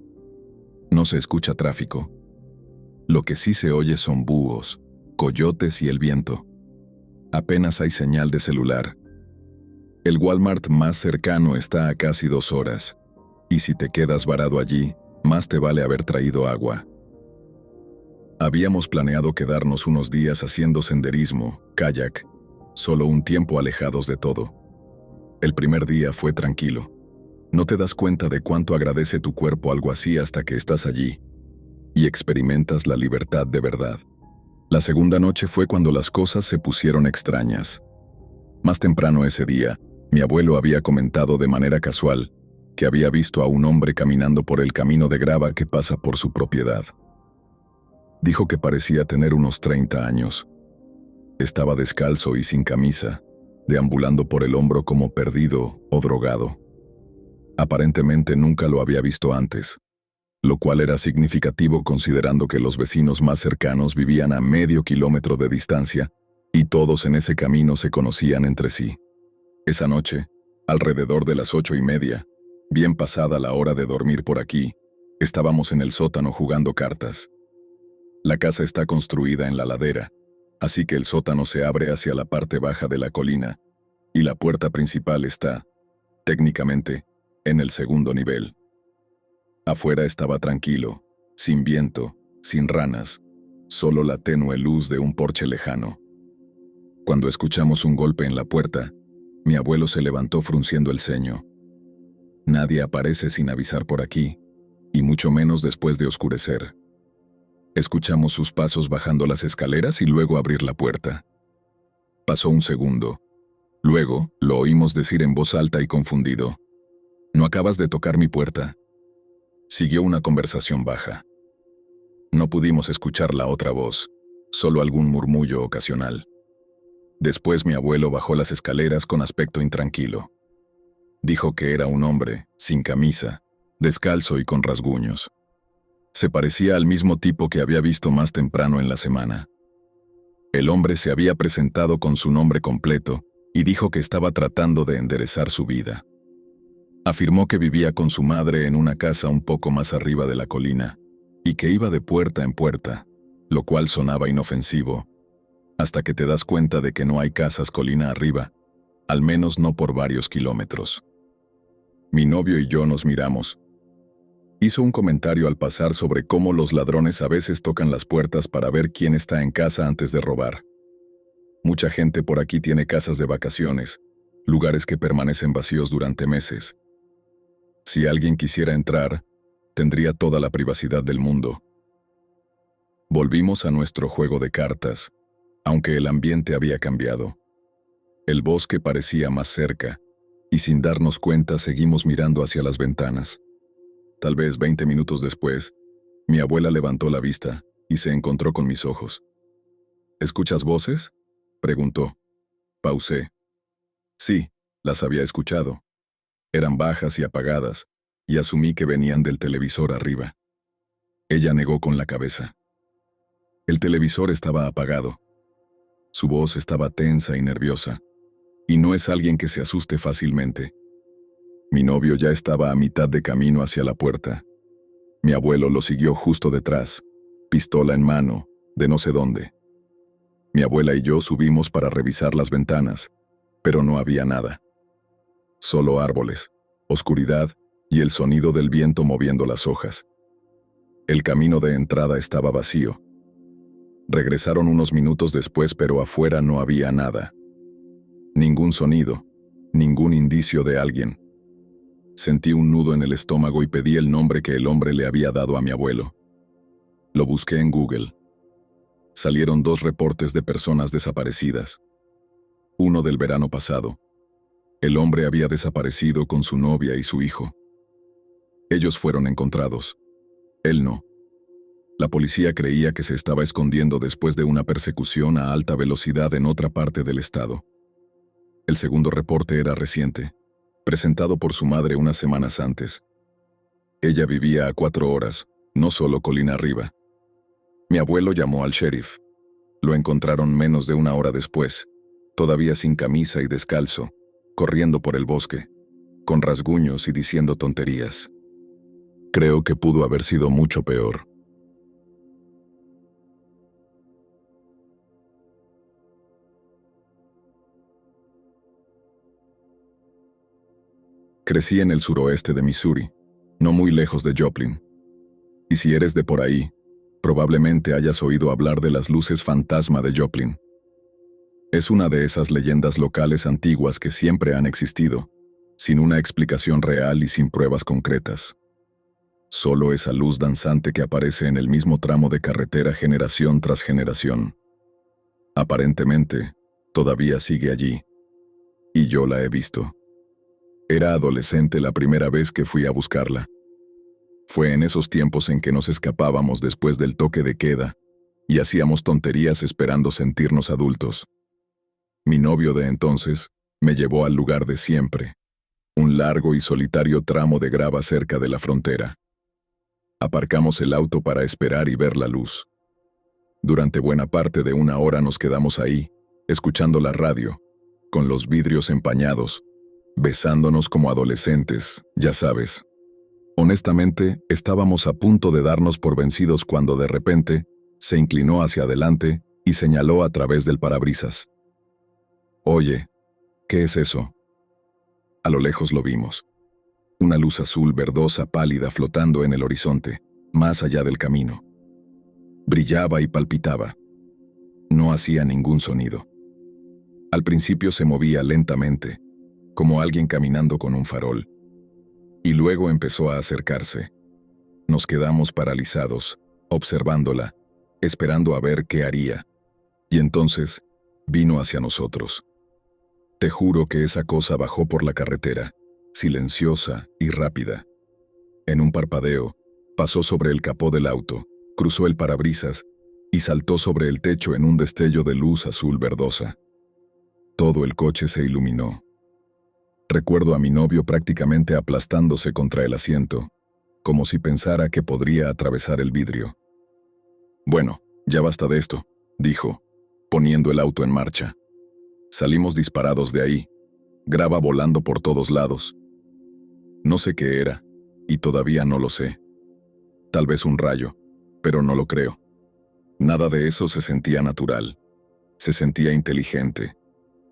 No se escucha tráfico. Lo que sí se oye son búhos, coyotes y el viento. Apenas hay señal de celular. El Walmart más cercano está a casi 2 horas, y si te quedas varado allí, más te vale haber traído agua. Habíamos planeado quedarnos unos días haciendo senderismo, kayak, solo un tiempo alejados de todo. El primer día fue tranquilo. No te das cuenta de cuánto agradece tu cuerpo algo así hasta que estás allí y experimentas la libertad de verdad. La segunda noche fue cuando las cosas se pusieron extrañas. Más temprano ese día, mi abuelo había comentado de manera casual que había visto a un hombre caminando por el camino de grava que pasa por su propiedad. Dijo que parecía tener unos 30 años. Estaba descalzo y sin camisa, deambulando por el hombro como perdido o drogado. Aparentemente nunca lo había visto antes, lo cual era significativo considerando que los vecinos más cercanos vivían a medio kilómetro de distancia y todos en ese camino se conocían entre sí. Esa noche, alrededor de las 8:30, bien pasada la hora de dormir por aquí, estábamos en el sótano jugando cartas. La casa está construida en la ladera, así que el sótano se abre hacia la parte baja de la colina, y la puerta principal está, técnicamente, en el segundo nivel. Afuera estaba tranquilo, sin viento, sin ranas, solo la tenue luz de un porche lejano. Cuando escuchamos un golpe en la puerta, mi abuelo se levantó frunciendo el ceño. Nadie aparece sin avisar por aquí, y mucho menos después de oscurecer. Escuchamos sus pasos bajando las escaleras y luego abrir la puerta. Pasó un segundo. Luego, lo oímos decir en voz alta y confundido: «¿No acabas de tocar mi puerta?». Siguió una conversación baja. No pudimos escuchar la otra voz, solo algún murmullo ocasional. Después mi abuelo bajó las escaleras con aspecto intranquilo. Dijo que era un hombre, sin camisa, descalzo y con rasguños. Se parecía al mismo tipo que había visto más temprano en la semana. El hombre se había presentado con su nombre completo y dijo que estaba tratando de enderezar su vida. Afirmó que vivía con su madre en una casa un poco más arriba de la colina y que iba de puerta en puerta, lo cual sonaba inofensivo, hasta que te das cuenta de que no hay casas colina arriba, al menos no por varios kilómetros. Mi novio y yo nos miramos. Hizo un comentario al pasar sobre cómo los ladrones a veces tocan las puertas para ver quién está en casa antes de robar. Mucha gente por aquí tiene casas de vacaciones, lugares que permanecen vacíos durante meses. Si alguien quisiera entrar, tendría toda la privacidad del mundo. Volvimos a nuestro juego de cartas, aunque el ambiente había cambiado. El bosque parecía más cerca, y sin darnos cuenta seguimos mirando hacia las ventanas. Tal vez 20 minutos después, mi abuela levantó la vista y se encontró con mis ojos. ¿Escuchas voces?, preguntó. Pausé. Sí, las había escuchado. Eran bajas y apagadas, y asumí que venían del televisor arriba. Ella negó con la cabeza. El televisor estaba apagado. Su voz estaba tensa y nerviosa, y no es alguien que se asuste fácilmente. Mi novio ya estaba a mitad de camino hacia la puerta. Mi abuelo lo siguió justo detrás, pistola en mano, de no sé dónde. Mi abuela y yo subimos para revisar las ventanas, pero no había nada. Solo árboles, oscuridad y el sonido del viento moviendo las hojas. El camino de entrada estaba vacío. Regresaron unos minutos después, pero afuera no había nada. Ningún sonido, ningún indicio de alguien. Sentí un nudo en el estómago y pedí el nombre que el hombre le había dado a mi abuelo. Lo busqué en Google. Salieron 2 reportes de personas desaparecidas. Uno del verano pasado. El hombre había desaparecido con su novia y su hijo. Ellos fueron encontrados. Él no. La policía creía que se estaba escondiendo después de una persecución a alta velocidad en otra parte del estado. El segundo reporte era reciente, presentado por su madre unas semanas antes. Ella vivía a 4 horas, no solo colina arriba. Mi abuelo llamó al sheriff. Lo encontraron menos de 1 hora después, todavía sin camisa y descalzo, corriendo por el bosque, con rasguños y diciendo tonterías. Creo que pudo haber sido mucho peor. Crecí en el suroeste de Missouri, no muy lejos de Joplin. Y si eres de por ahí, probablemente hayas oído hablar de las luces fantasma de Joplin. Es una de esas leyendas locales antiguas que siempre han existido, sin una explicación real y sin pruebas concretas. Solo esa luz danzante que aparece en el mismo tramo de carretera generación tras generación. Aparentemente, todavía sigue allí. Y yo la he visto. Era adolescente la primera vez que fui a buscarla. Fue en esos tiempos en que nos escapábamos después del toque de queda y hacíamos tonterías esperando sentirnos adultos. Mi novio de entonces me llevó al lugar de siempre, un largo y solitario tramo de grava cerca de la frontera. Aparcamos el auto para esperar y ver la luz. Durante buena parte de 1 hora nos quedamos ahí, escuchando la radio, con los vidrios empañados, besándonos como adolescentes, ya sabes. Honestamente, estábamos a punto de darnos por vencidos cuando de repente se inclinó hacia adelante y señaló a través del parabrisas. Oye, ¿qué es eso? A lo lejos lo vimos. Una luz azul verdosa pálida flotando en el horizonte, más allá del camino. Brillaba y palpitaba. No hacía ningún sonido. Al principio se movía lentamente, como alguien caminando con un farol. Y luego empezó a acercarse. Nos quedamos paralizados, observándola, esperando a ver qué haría. Y entonces, vino hacia nosotros. Te juro que esa cosa bajó por la carretera, silenciosa y rápida. En un parpadeo, pasó sobre el capó del auto, cruzó el parabrisas y saltó sobre el techo en un destello de luz azul verdosa. Todo el coche se iluminó. Recuerdo a mi novio prácticamente aplastándose contra el asiento, como si pensara que podría atravesar el vidrio. Bueno, ya basta de esto, dijo, poniendo el auto en marcha. Salimos disparados de ahí, grava volando por todos lados. No sé qué era, y todavía no lo sé. Tal vez un rayo, pero no lo creo. Nada de eso se sentía natural. Se sentía inteligente.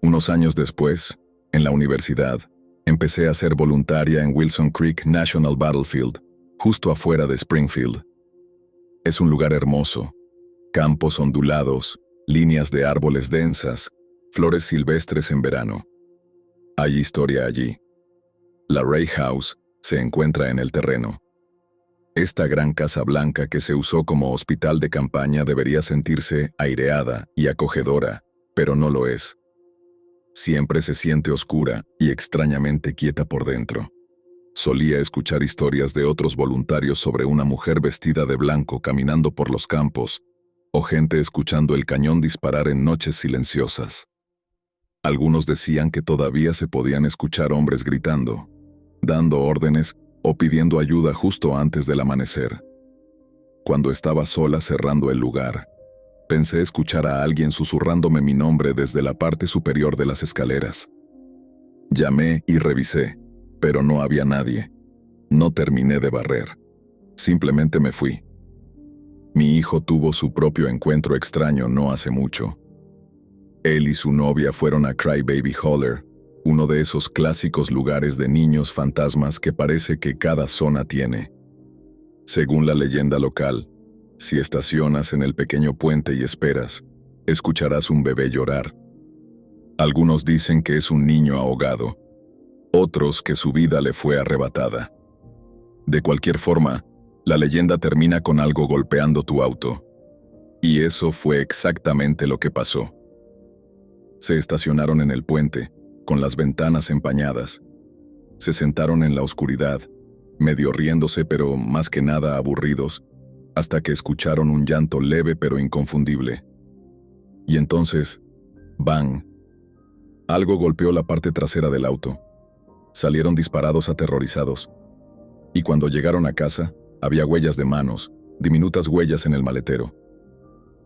Unos años después, en la universidad, empecé a ser voluntaria en Wilson Creek National Battlefield, justo afuera de Springfield. Es un lugar hermoso. Campos ondulados, líneas de árboles densas, flores silvestres en verano. Hay historia allí. La Ray House se encuentra en el terreno. Esta gran casa blanca que se usó como hospital de campaña debería sentirse aireada y acogedora, pero no lo es. Siempre se siente oscura y extrañamente quieta por dentro. Solía escuchar historias de otros voluntarios sobre una mujer vestida de blanco caminando por los campos, o gente escuchando el cañón disparar en noches silenciosas. Algunos decían que todavía se podían escuchar hombres gritando, dando órdenes o pidiendo ayuda justo antes del amanecer. Cuando estaba sola cerrando el lugar, pensé escuchar a alguien susurrándome mi nombre desde la parte superior de las escaleras. Llamé y revisé, pero no había nadie. No terminé de barrer. Simplemente me fui. Mi hijo tuvo su propio encuentro extraño no hace mucho. Él y su novia fueron a Cry Baby Holler, uno de esos clásicos lugares de niños fantasmas que parece que cada zona tiene. Según la leyenda local, si estacionas en el pequeño puente y esperas, escucharás un bebé llorar. Algunos dicen que es un niño ahogado, otros que su vida le fue arrebatada. De cualquier forma, la leyenda termina con algo golpeando tu auto. Y eso fue exactamente lo que pasó. Se estacionaron en el puente, con las ventanas empañadas. Se sentaron en la oscuridad, medio riéndose pero más que nada aburridos, hasta que escucharon un llanto leve pero inconfundible. Y entonces, ¡bang! Algo golpeó la parte trasera del auto. Salieron disparados aterrorizados. Y cuando llegaron a casa, había huellas de manos, diminutas huellas en el maletero.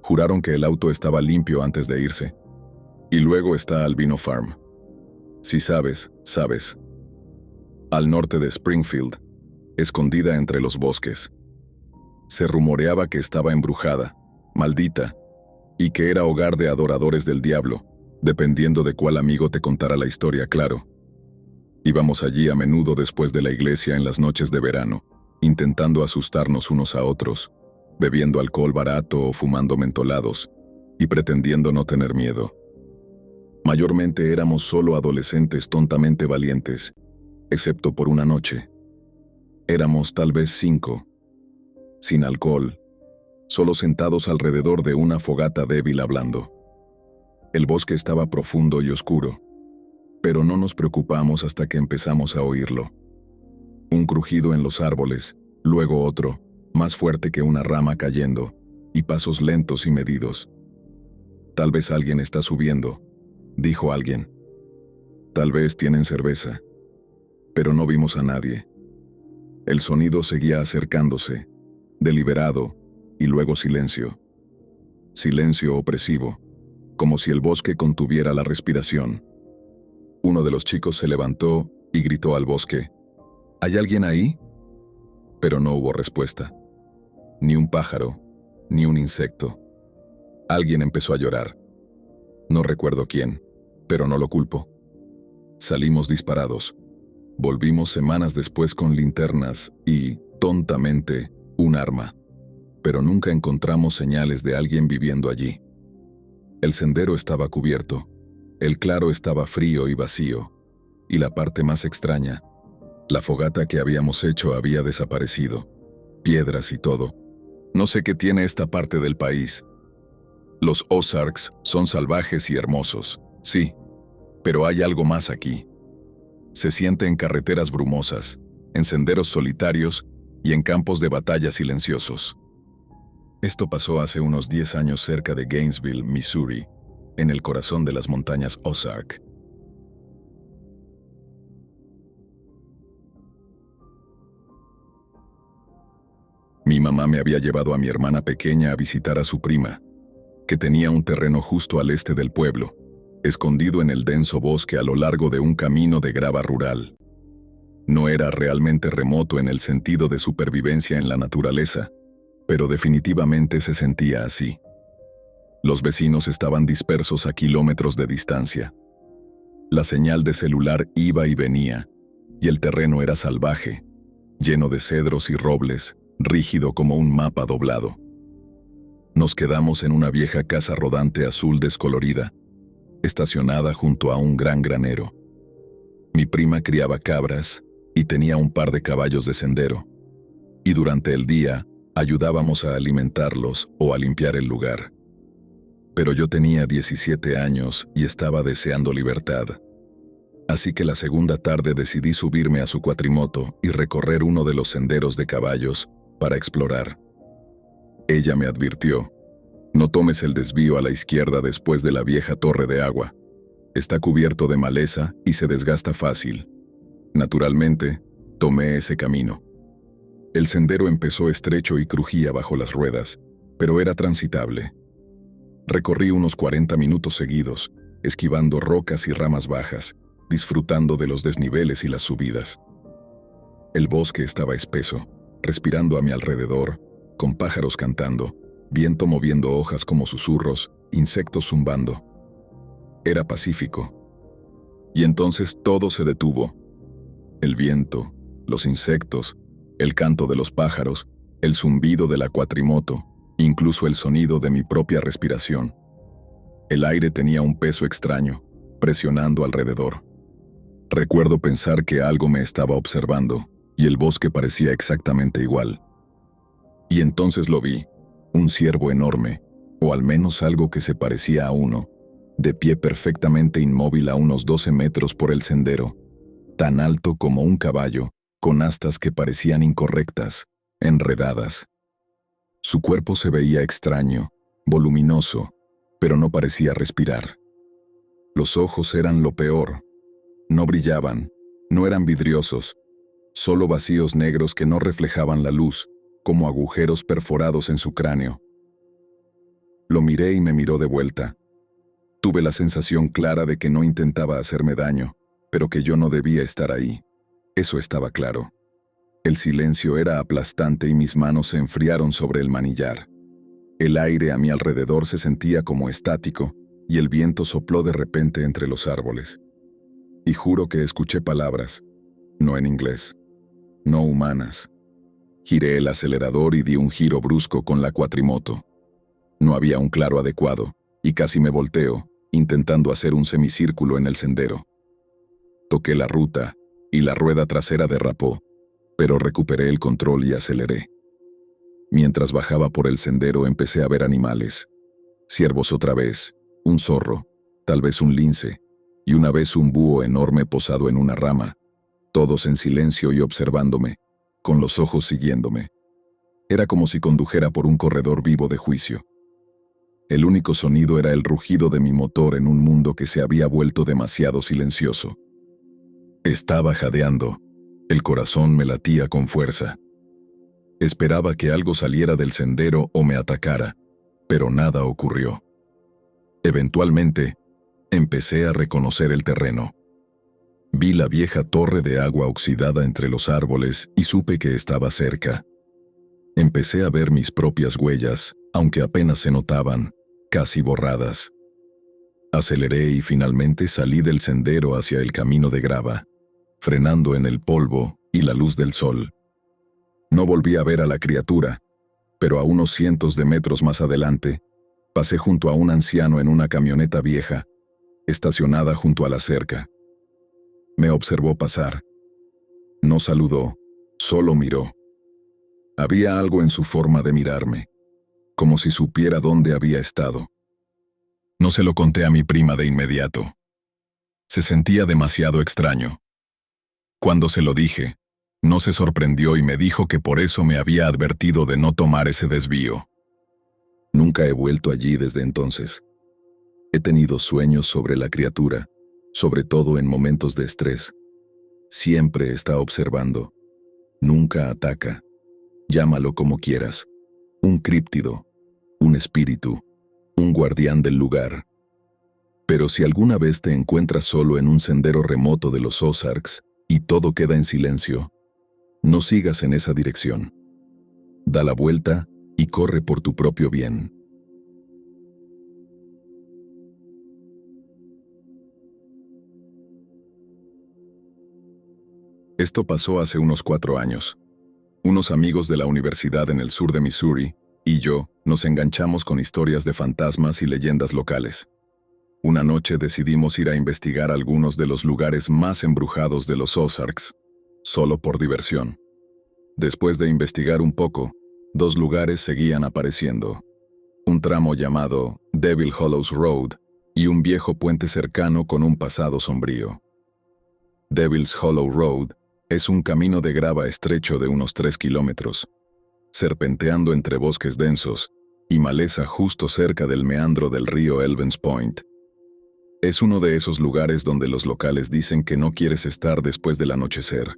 Juraron que el auto estaba limpio antes de irse. Y luego está Albino Farm. Si sabes, sabes. Al norte de Springfield, escondida entre los bosques. Se rumoreaba que estaba embrujada, maldita, y que era hogar de adoradores del diablo, dependiendo de cuál amigo te contara la historia, claro. Íbamos allí a menudo después de la iglesia en las noches de verano, intentando asustarnos unos a otros, bebiendo alcohol barato o fumando mentolados, y pretendiendo no tener miedo. Mayormente éramos solo adolescentes tontamente valientes, excepto por una noche. Éramos tal vez 5, sin alcohol, solo sentados alrededor de una fogata débil hablando. El bosque estaba profundo y oscuro, pero no nos preocupamos hasta que empezamos a oírlo. Un crujido en los árboles, luego otro, más fuerte que una rama cayendo, y pasos lentos y medidos. Tal vez alguien está subiendo, dijo alguien. Tal vez tienen cerveza, pero no vimos a nadie. El sonido seguía acercándose, deliberado, y luego silencio. Silencio opresivo, como si el bosque contuviera la respiración. Uno de los chicos se levantó y gritó al bosque, ¿hay alguien ahí? Pero no hubo respuesta. Ni un pájaro, ni un insecto. Alguien empezó a llorar. No recuerdo quién, pero no lo culpo. Salimos disparados. Volvimos semanas después con linternas y, tontamente, un arma. Pero nunca encontramos señales de alguien viviendo allí. El sendero estaba cubierto. El claro estaba frío y vacío. Y la parte más extraña, la fogata que habíamos hecho había desaparecido. Piedras y todo. No sé qué tiene esta parte del país. Los Ozarks son salvajes y hermosos, sí, pero hay algo más aquí. Se siente en carreteras brumosas, en senderos solitarios y en campos de batalla silenciosos. Esto pasó hace unos 10 años cerca de Gainesville, Missouri, en el corazón de las montañas Ozark. Mi mamá me había llevado a mi hermana pequeña a visitar a su prima, que tenía un terreno justo al este del pueblo, escondido en el denso bosque a lo largo de un camino de grava rural. No era realmente remoto en el sentido de supervivencia en la naturaleza, pero definitivamente se sentía así. Los vecinos estaban dispersos a kilómetros de distancia. La señal de celular iba y venía, y el terreno era salvaje, lleno de cedros y robles, rígido como un mapa doblado. Nos quedamos en una vieja casa rodante azul descolorida, estacionada junto a un gran granero. Mi prima criaba cabras, y tenía un par de caballos de sendero. Y durante el día, ayudábamos a alimentarlos o a limpiar el lugar. Pero yo tenía 17 años y estaba deseando libertad. Así que la segunda tarde decidí subirme a su cuatrimoto y recorrer uno de los senderos de caballos para explorar. Ella me advirtió: no tomes el desvío a la izquierda después de la vieja torre de agua. Está cubierto de maleza y se desgasta fácil. Naturalmente, tomé ese camino. El sendero empezó estrecho y crujía bajo las ruedas, pero era transitable. Recorrí unos 40 minutos seguidos, esquivando rocas y ramas bajas, disfrutando de los desniveles y las subidas. El bosque estaba espeso, respirando a mi alrededor, con pájaros cantando, viento moviendo hojas como susurros, insectos zumbando. Era pacífico. Y entonces todo se detuvo. El viento, los insectos, el canto de los pájaros, el zumbido de la cuatrimoto, incluso el sonido de mi propia respiración. El aire tenía un peso extraño, presionando alrededor. Recuerdo pensar que algo me estaba observando, y el bosque parecía exactamente igual. Y entonces lo vi, un ciervo enorme, o al menos algo que se parecía a uno, de pie perfectamente inmóvil a unos 12 metros por el sendero, tan alto como un caballo, con astas que parecían incorrectas, enredadas. Su cuerpo se veía extraño, voluminoso, pero no parecía respirar. Los ojos eran lo peor. No brillaban, no eran vidriosos, solo vacíos negros que no reflejaban la luz, como agujeros perforados en su cráneo. Lo miré y me miró de vuelta. Tuve la sensación clara de que no intentaba hacerme daño, pero que yo no debía estar ahí. Eso estaba claro. El silencio era aplastante y mis manos se enfriaron sobre el manillar. El aire a mi alrededor se sentía como estático, y el viento sopló de repente entre los árboles. Y juro que escuché palabras, no en inglés, no humanas. Giré el acelerador y di un giro brusco con la cuatrimoto. No había un claro adecuado, y casi me volteo, intentando hacer un semicírculo en el sendero. Toqué la ruta, y la rueda trasera derrapó, pero recuperé el control y aceleré. Mientras bajaba por el sendero empecé a ver animales. Ciervos otra vez, un zorro, tal vez un lince, y una vez un búho enorme posado en una rama, todos en silencio y observándome, con los ojos siguiéndome. Era como si condujera por un corredor vivo de juicio. El único sonido era el rugido de mi motor en un mundo que se había vuelto demasiado silencioso. Estaba jadeando. El corazón me latía con fuerza. Esperaba que algo saliera del sendero o me atacara, pero nada ocurrió. Eventualmente, empecé a reconocer el terreno. Vi la vieja torre de agua oxidada entre los árboles y supe que estaba cerca. Empecé a ver mis propias huellas, aunque apenas se notaban, casi borradas. Aceleré y finalmente salí del sendero hacia el camino de grava, frenando en el polvo y la luz del sol. No volví a ver a la criatura, pero a unos cientos de metros más adelante, pasé junto a un anciano en una camioneta vieja, estacionada junto a la cerca. Me observó pasar. No saludó, solo miró. Había algo en su forma de mirarme, como si supiera dónde había estado. No se lo conté a mi prima de inmediato. Se sentía demasiado extraño. Cuando se lo dije, no se sorprendió y me dijo que por eso me había advertido de no tomar ese desvío. Nunca he vuelto allí desde entonces. He tenido sueños sobre la criatura, sobre todo en momentos de estrés. Siempre está observando. Nunca ataca. Llámalo como quieras. Un críptido, un espíritu, un guardián del lugar. Pero si alguna vez te encuentras solo en un sendero remoto de los Ozarks y todo queda en silencio, no sigas en esa dirección. Da la vuelta y corre por tu propio bien. Esto pasó hace unos 4 años. Unos amigos de la universidad en el sur de Missouri y yo nos enganchamos con historias de fantasmas y leyendas locales. Una noche decidimos ir a investigar algunos de los lugares más embrujados de los Ozarks. solo por diversión. Después de investigar un poco, 2 lugares seguían apareciendo. Un tramo llamado Devil Hollows Road y un viejo puente cercano con un pasado sombrío. Devil's Hollow Road es un camino de grava estrecho de unos 3 kilómetros, serpenteando entre bosques densos y maleza justo cerca del meandro del río Elvens Point. Es uno de esos lugares donde los locales dicen que no quieres estar después del anochecer.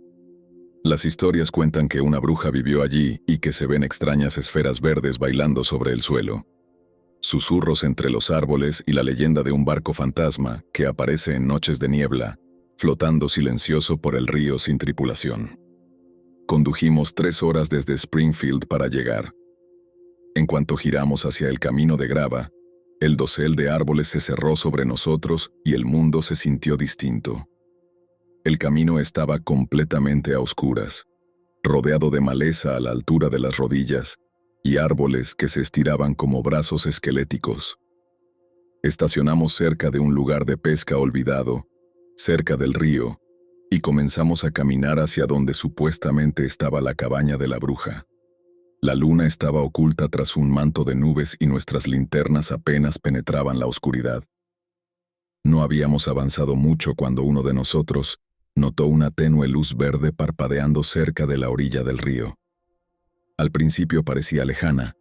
Las historias cuentan que una bruja vivió allí y que se ven extrañas esferas verdes bailando sobre el suelo. Susurros entre los árboles y la leyenda de un barco fantasma que aparece en noches de niebla, flotando silencioso por el río sin tripulación. Condujimos 3 horas desde Springfield para llegar. En cuanto giramos hacia el camino de grava, el dosel de árboles se cerró sobre nosotros y el mundo se sintió distinto. El camino estaba completamente a oscuras, rodeado de maleza a la altura de las rodillas y árboles que se estiraban como brazos esqueléticos. Estacionamos cerca de un lugar de pesca olvidado, cerca del río, y comenzamos a caminar hacia donde supuestamente estaba la cabaña de la bruja. La luna estaba oculta tras un manto de nubes y nuestras linternas apenas penetraban la oscuridad. No habíamos avanzado mucho cuando uno de nosotros notó una tenue luz verde parpadeando cerca de la orilla del río. Al principio parecía lejana,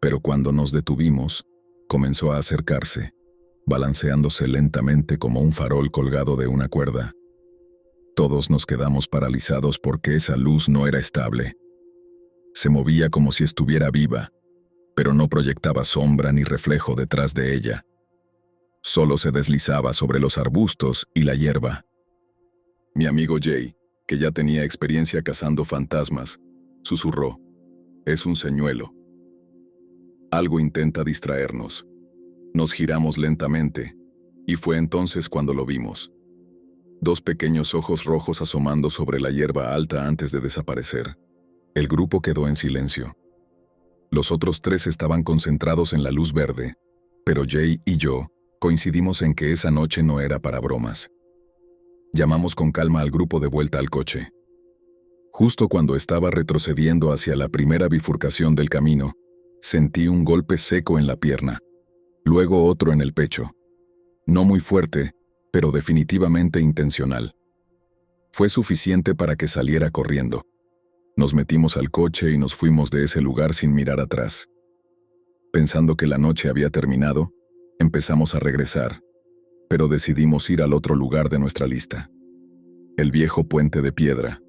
pero cuando nos detuvimos, comenzó a acercarse, balanceándose lentamente como un farol colgado de una cuerda. Todos nos quedamos paralizados porque esa luz no era estable. Se movía como si estuviera viva, pero no proyectaba sombra ni reflejo detrás de ella. Solo se deslizaba sobre los arbustos y la hierba. Mi amigo Jay, que ya tenía experiencia cazando fantasmas, susurró: «Es un señuelo. Algo intenta distraernos». Nos giramos lentamente, y fue entonces cuando lo vimos. 2 pequeños ojos rojos asomando sobre la hierba alta antes de desaparecer. El grupo quedó en silencio. Los otros 3 estaban concentrados en la luz verde, pero Jay y yo coincidimos en que esa noche no era para bromas. Llamamos con calma al grupo de vuelta al coche. Justo cuando estaba retrocediendo hacia la primera bifurcación del camino, sentí un golpe seco en la pierna, luego otro en el pecho. No muy fuerte, pero definitivamente intencional. Fue suficiente para que saliera corriendo. Nos metimos al coche y nos fuimos de ese lugar sin mirar atrás. Pensando que la noche había terminado, empezamos a regresar, pero decidimos ir al otro lugar de nuestra lista: el viejo puente de piedra.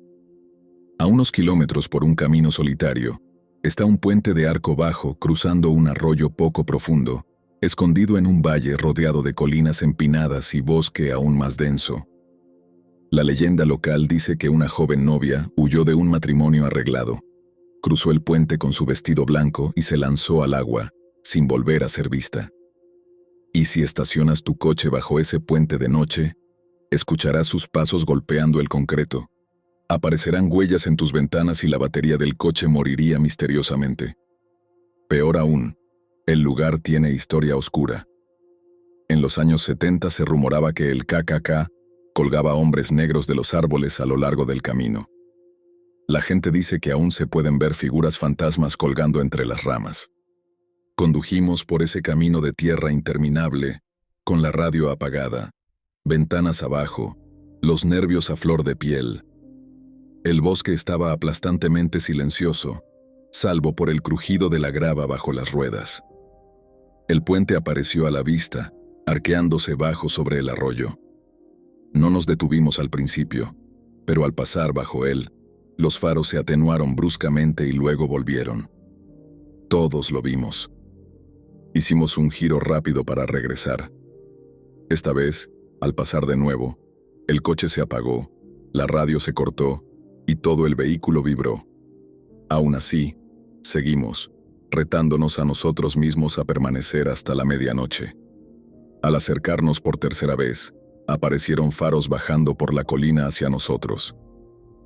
A unos kilómetros por un camino solitario, está un puente de arco bajo cruzando un arroyo poco profundo, escondido en un valle rodeado de colinas empinadas y bosque aún más denso. La leyenda local dice que una joven novia huyó de un matrimonio arreglado, cruzó el puente con su vestido blanco y se lanzó al agua, sin volver a ser vista. Y si estacionas tu coche bajo ese puente de noche, escucharás sus pasos golpeando el concreto. Aparecerán huellas en tus ventanas y la batería del coche moriría misteriosamente. Peor aún, el lugar tiene historia oscura. En los años 70 se rumoraba que el KKK colgaba hombres negros de los árboles a lo largo del camino. La gente dice que aún se pueden ver figuras fantasmas colgando entre las ramas. Condujimos por ese camino de tierra interminable, con la radio apagada, ventanas abajo, los nervios a flor de piel. El bosque estaba aplastantemente silencioso, salvo por el crujido de la grava bajo las ruedas. El puente apareció a la vista, arqueándose bajo sobre el arroyo. No nos detuvimos al principio, pero al pasar bajo él, los faros se atenuaron bruscamente y luego volvieron. Todos lo vimos. Hicimos un giro rápido para regresar. Esta vez, al pasar de nuevo, el coche se apagó, la radio se cortó y todo el vehículo vibró. Aún así, seguimos, retándonos a nosotros mismos a permanecer hasta la medianoche. Al acercarnos por tercera vez, aparecieron faros bajando por la colina hacia nosotros.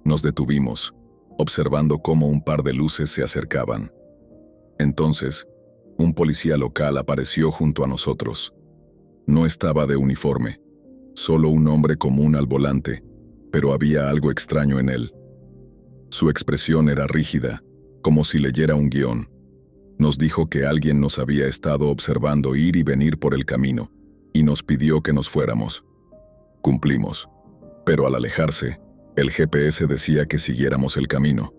Nos detuvimos, observando cómo un par de luces se acercaban. Entonces, un policía local apareció junto a nosotros. No estaba de uniforme, solo un hombre común al volante, pero había algo extraño en él. Su expresión era rígida, como si leyera un guión. Nos dijo que alguien nos había estado observando ir y venir por el camino, y nos pidió que nos fuéramos. Cumplimos. Pero al alejarse, el GPS decía que siguiéramos el camino.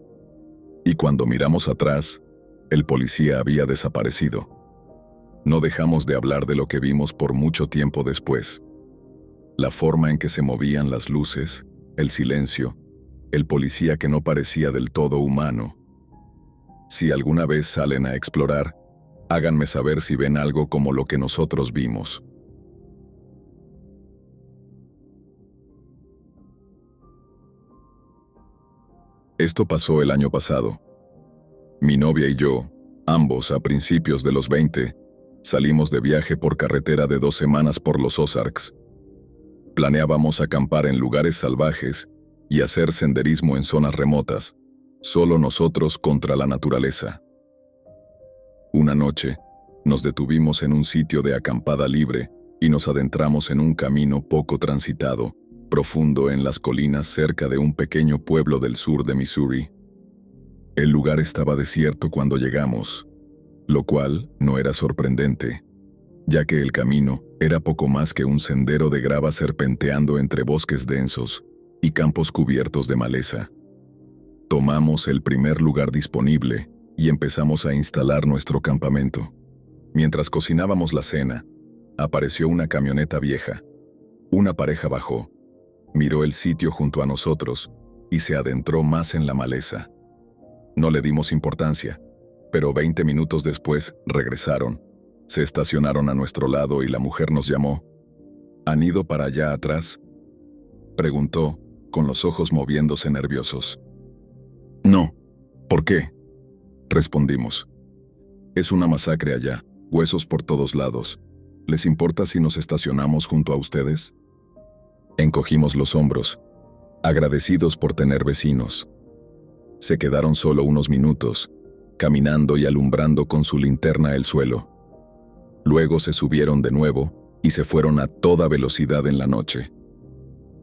Y cuando miramos atrás, el policía había desaparecido. No dejamos de hablar de lo que vimos por mucho tiempo después. La forma en que se movían las luces, el silencio, el policía que no parecía del todo humano. Si alguna vez salen a explorar, háganme saber si ven algo como lo que nosotros vimos. Esto pasó el año pasado. Mi novia y yo, ambos a principios de los 20, salimos de viaje por carretera de 2 semanas por los Ozarks. Planeábamos acampar en lugares salvajes y hacer senderismo en zonas remotas, solo nosotros contra la naturaleza. Una noche, nos detuvimos en un sitio de acampada libre y nos adentramos en un camino poco transitado, profundo en las colinas cerca de un pequeño pueblo del sur de Missouri. El lugar estaba desierto cuando llegamos, lo cual no era sorprendente, ya que el camino era poco más que un sendero de grava serpenteando entre bosques densos y campos cubiertos de maleza. Tomamos el primer lugar disponible y empezamos a instalar nuestro campamento. Mientras cocinábamos la cena, apareció una camioneta vieja. Una pareja bajó, miró el sitio junto a nosotros y se adentró más en la maleza. No le dimos importancia, pero 20 minutos después regresaron, se estacionaron a nuestro lado y la mujer nos llamó. ¿Han ido para allá atrás?, preguntó, con los ojos moviéndose nerviosos. No. ¿Por qué?, respondimos. Es una masacre allá, huesos por todos lados. ¿Les importa si nos estacionamos junto a ustedes? Encogimos los hombros, agradecidos por tener vecinos. Se quedaron solo unos minutos, caminando y alumbrando con su linterna el suelo. Luego se subieron de nuevo y se fueron a toda velocidad en la noche.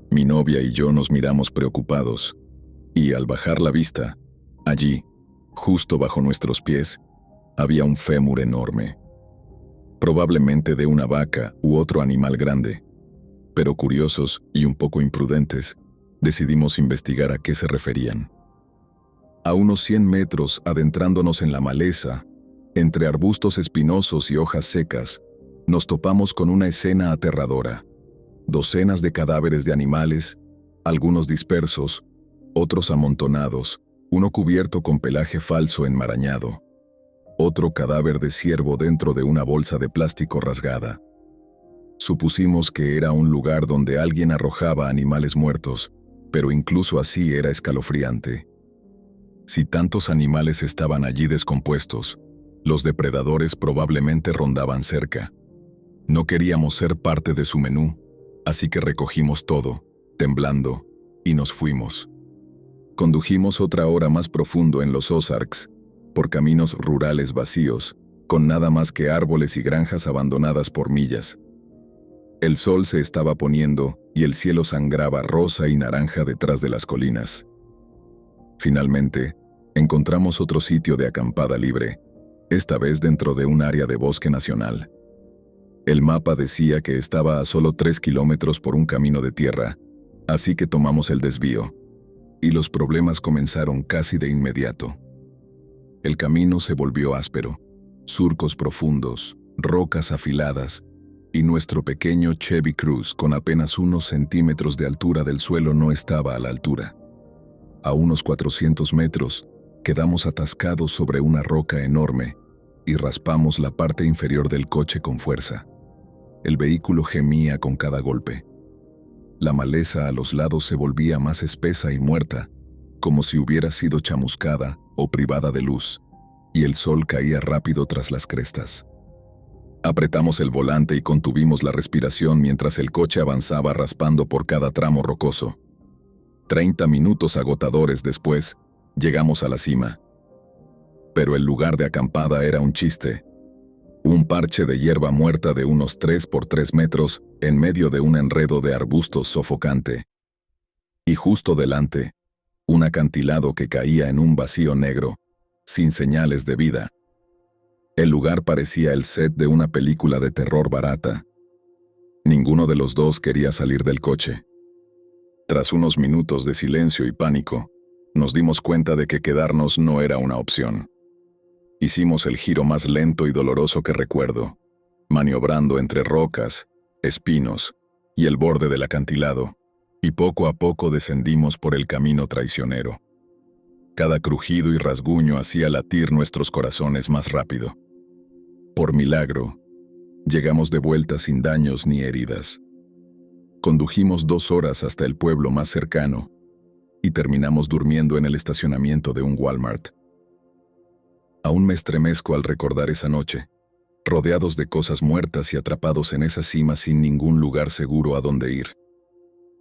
Mi novia y yo nos miramos preocupados, y al bajar la vista, allí, justo bajo nuestros pies, había un fémur enorme. Probablemente de una vaca u otro animal grande. Pero curiosos y un poco imprudentes, decidimos investigar a qué se referían. A unos 100 metros adentrándonos en la maleza, entre arbustos espinosos y hojas secas, nos topamos con una escena aterradora. Docenas de cadáveres de animales, algunos dispersos, otros amontonados, uno cubierto con pelaje falso enmarañado. Otro cadáver de ciervo dentro de una bolsa de plástico rasgada. Supusimos que era un lugar donde alguien arrojaba animales muertos, pero incluso así era escalofriante. Si tantos animales estaban allí descompuestos, los depredadores probablemente rondaban cerca. No queríamos ser parte de su menú, así que recogimos todo, temblando, y nos fuimos. Condujimos otra hora más profundo en los Ozarks, por caminos rurales vacíos, con nada más que árboles y granjas abandonadas por millas. El sol se estaba poniendo y el cielo sangraba rosa y naranja detrás de las colinas. Finalmente, encontramos otro sitio de acampada libre, esta vez dentro de un área de bosque nacional. El mapa decía que estaba a solo 3 kilómetros por un camino de tierra, así que tomamos el desvío, y los problemas comenzaron casi de inmediato. El camino se volvió áspero, surcos profundos, rocas afiladas, y nuestro pequeño Chevy Cruze con apenas unos centímetros de altura del suelo no estaba a la altura. A unos 400 metros, quedamos atascados sobre una roca enorme y raspamos la parte inferior del coche con fuerza. El vehículo gemía con cada golpe. La maleza a los lados se volvía más espesa y muerta, como si hubiera sido chamuscada o privada de luz, y el sol caía rápido tras las crestas. Apretamos el volante y contuvimos la respiración mientras el coche avanzaba raspando por cada tramo rocoso. 30 minutos agotadores después, llegamos a la cima. Pero el lugar de acampada era un chiste. Un parche de hierba muerta de unos 3 por 3 metros en medio de un enredo de arbustos sofocante. Y justo delante, un acantilado que caía en un vacío negro, sin señales de vida. El lugar parecía el set de una película de terror barata. Ninguno de los dos quería salir del coche. Tras unos minutos de silencio y pánico, nos dimos cuenta de que quedarnos no era una opción. Hicimos el giro más lento y doloroso que recuerdo, maniobrando entre rocas, espinos y el borde del acantilado, y poco a poco descendimos por el camino traicionero. Cada crujido y rasguño hacía latir nuestros corazones más rápido. Por milagro, llegamos de vuelta sin daños ni heridas. Condujimos 2 horas hasta el pueblo más cercano y terminamos durmiendo en el estacionamiento de un Walmart. Aún me estremezco al recordar esa noche, rodeados de cosas muertas y atrapados en esa cima sin ningún lugar seguro a donde ir.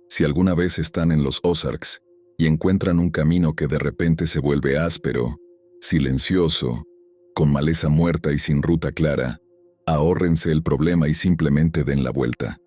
Si alguna vez están en los Ozarks y encuentran un camino que de repente se vuelve áspero, silencioso, con maleza muerta y sin ruta clara, ahórrense el problema y simplemente den la vuelta.